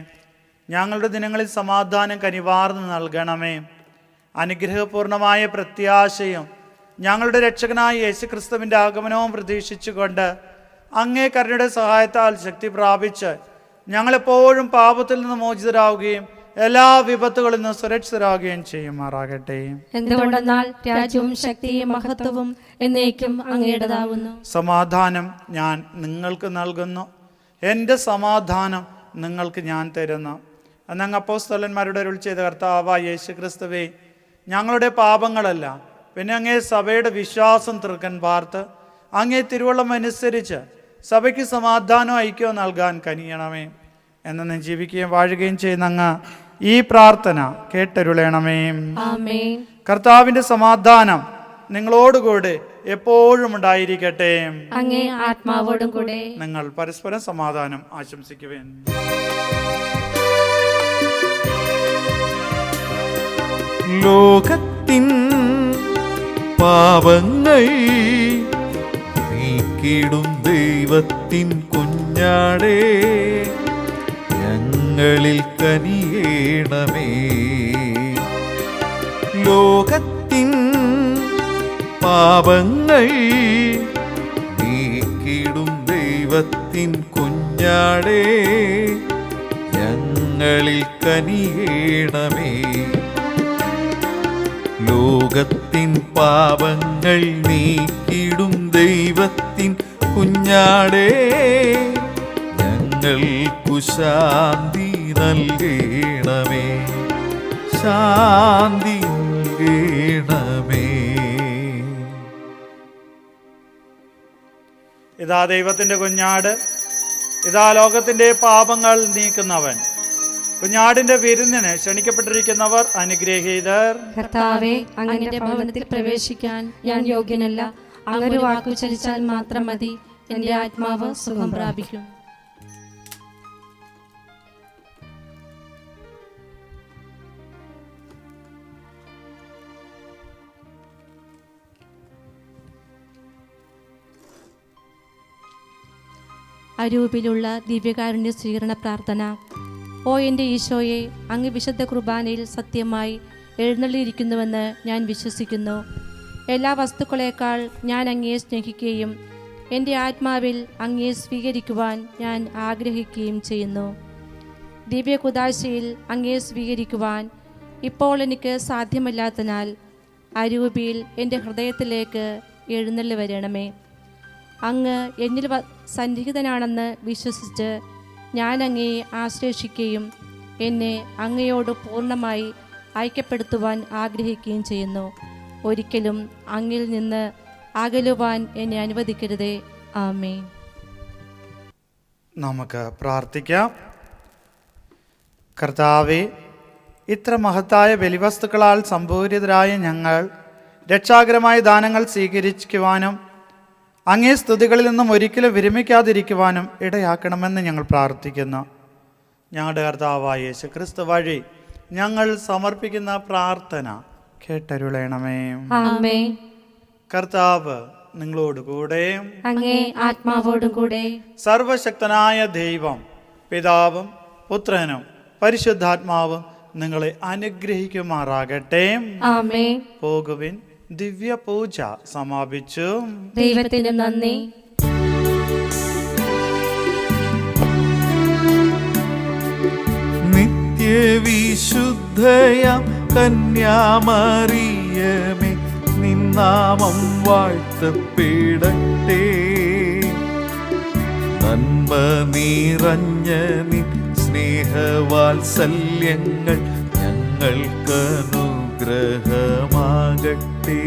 ഞങ്ങളുടെ ദിനങ്ങളിൽ സമാധാനം കനിവാർന്ന് നൽകണമേ. അനുഗ്രഹപൂർണമായ പ്രത്യാശയും ഞങ്ങളുടെ രക്ഷകനായ യേശുക്രിസ്തുവിൻ്റെ ആഗമനവും പ്രതീക്ഷിച്ചുകൊണ്ട് അങ്ങേ കരുണയുടെ സഹായത്താൽ ശക്തി പ്രാപിച്ച് ഞങ്ങളെപ്പോഴും പാപത്തിൽ നിന്ന് മോചിതരാവുകയും എല്ലാ വിപത്തുകളിൽ നിന്ന് സുരക്ഷിതരാകുകയും ചെയ്യുമാറാകട്ടെ.
എന്തുകൊണ്ടെന്നാൽ രാജ്യവും ശക്തിയും മഹത്വവും എന്നേക്കും അങ്ങയുടേതാകുന്നു.
സമാധാനം ഞാൻ നിങ്ങൾക്ക് നൽകുന്നു, എൻ്റെ സമാധാനം നിങ്ങൾക്ക് ഞാൻ തരുന്നു. എന്നങ്ങ് അപ്പോസ്തലന്മാരുടെ അരുൾ ചെയ്ത കർത്താവായ യേശുക്രിസ്തുവേ, ഞങ്ങളുടെ പാപങ്ങളല്ല, പിന്നെ അങ്ങേ സഭയുടെ വിശ്വാസം തൃക്കൻ പാർത്ത് അങ്ങേ തിരുവള്ളം അനുസരിച്ച് സഭയ്ക്ക് സമാധാനവും ഐക്യവും നൽകാൻ കനിയണമേ. എന്നും ജീവിക്കുകയും വാഴുകയും ചെയ്യുന്ന അങ്ങ് ഈ പ്രാർത്ഥന കേട്ടരുളണമേ.
ആമേൻ.
കർത്താവിൻ്റെ സമാധാനം നിങ്ങളോടുകൂടെ എപ്പോഴും ഉണ്ടായിരിക്കട്ടെ.
അങ്ങേ ആത്മാവോടും കൂടെ.
നിങ്ങൾ പരസ്പരം സമാധാനം ആശംസിക്കുവേൻ.
ലോകത്തിൻ പാപങ്ങൾ നീക്കിടും ദൈവത്തിൻ കുഞ്ഞാടേ, ഞങ്ങളിൽ കനിയേണമേ. ലോകത്തിൻ പാപങ്ങൾ നീക്കിടും ദൈവത്തിൻ കുഞ്ഞാടേ, ഞങ്ങളിൽ കനിയേണമേ. ലോകത്തിൻ പാപങ്ങൾ നീക്കിടും ദൈവത്തിൻ കുഞ്ഞാടേ, ഞങ്ങൾക്കു ശാന്തി നൽകണമേ, ശാന്തി നൽകണമേ.
ഇതാ ദൈവത്തിൻ്റെ കുഞ്ഞാട്, ഇതാ ലോകത്തിൻ്റെ പാപങ്ങൾ നീക്കുന്നവൻ. കുഞ്ഞാടിന്റെ വിരുന്നിന് ക്ഷണിക്കപ്പെട്ടിരിക്കുന്നവർ അനുഗ്രഹീതർ.
കർത്താവേ, അങ്ങയുടെ ഭവനത്തിൽ പ്രവേശിക്കാൻ ഞാൻ യോഗ്യനല്ല. അങ്ങൊരു വാക്കു ചലിച്ചാൽ മാത്രം മതി, എൻ്റെ ആത്മാവ് സുഖം പ്രാപിക്കും. അരൂപിലുള്ള ദിവ്യകാരുണ്യ സ്വീകരണ പ്രാർത്ഥന. ഓ എൻ്റെ ഈശോയെ, അങ്ങ് വിശുദ്ധ കുർബാനയിൽ സത്യമായി എഴുന്നള്ളിയിരിക്കുന്നുവെന്ന് ഞാൻ വിശ്വസിക്കുന്നു. എല്ലാ വസ്തുക്കളേക്കാൾ ഞാൻ അങ്ങയെ സ്നേഹിക്കുകയും എൻ്റെ ആത്മാവിൽ അങ്ങയെ സ്വീകരിക്കുവാൻ ഞാൻ ആഗ്രഹിക്കുകയും ചെയ്യുന്നു. ദിവ്യ കുദാശയിൽ അങ്ങയെ സ്വീകരിക്കുവാൻ ഇപ്പോൾ എനിക്ക് സാധ്യമല്ലാത്തതിനാൽ അരൂപിയിൽ എൻ്റെ ഹൃദയത്തിലേക്ക് എഴുന്നള്ളി വരണമേ. അങ്ങ് എന്നിൽ സന്നിഹിതനാണെന്ന് വിശ്വസിച്ച് ഞാൻ അങ്ങയെ ആശ്ലേഷിക്കുകയും എന്നെ അങ്ങയോട് പൂർണ്ണമായി ഐക്യപ്പെടുത്തുവാൻ ആഗ്രഹിക്കുകയും ചെയ്യുന്നു. ഒരിക്കലും അങ്ങിൽ നിന്ന് അകലുവാൻ എന്നെ അനുവദിക്കരുതേ. ആമേൻ.
നമുക്ക് പ്രാർത്ഥിക്കാം. കർത്താവേ, ഇത്ര മഹത്തായ ബലിവസ്തുക്കളാൽ സംപൂരിതരായ ഞങ്ങൾ രക്ഷാകരമായ ദാനങ്ങൾ സ്വീകരിക്കുവാനും അങ്ങേ സ്തുതികളിൽ നിന്നും ഒരിക്കലും വിരമിക്കാതിരിക്കുവാനും ഇടയാക്കണമെന്ന് ഞങ്ങൾ പ്രാർത്ഥിക്കുന്നു. ഞങ്ങളുടെ കർത്താവായ യേശുക്രിസ്തു വഴി ഞങ്ങൾ സമർപ്പിക്കുന്ന പ്രാർത്ഥന കേട്ടരുളണമേ.
ആമേൻ.
കർത്താവ് നിങ്ങളോടുകൂടെ,
അങ്ങേ ആത്മാവോടും കൂടെ.
സർവശക്തനായ ദൈവം പിതാവും പുത്രനും പരിശുദ്ധാത്മാവും നിങ്ങളെ അനുഗ്രഹിക്കുമാറാകട്ടെ.
ആമേൻ.
പോകുവിൻ. ദിവ്യ പൂജ സമാപിച്ചു.
ദൈവത്തിന് നന്ദി.
നിത്യവിശുദ്ധയാം കന്യാമറിയമേ, നിന്നാമം വാഴ്ത്തപ്പെടട്ടെ. നന്മ നിറഞ്ഞ നിൻ സ്നേഹവാത്സല്യങ്ങൾ ഞങ്ങൾക്കനുഗ്രഹമാകട്ടെ.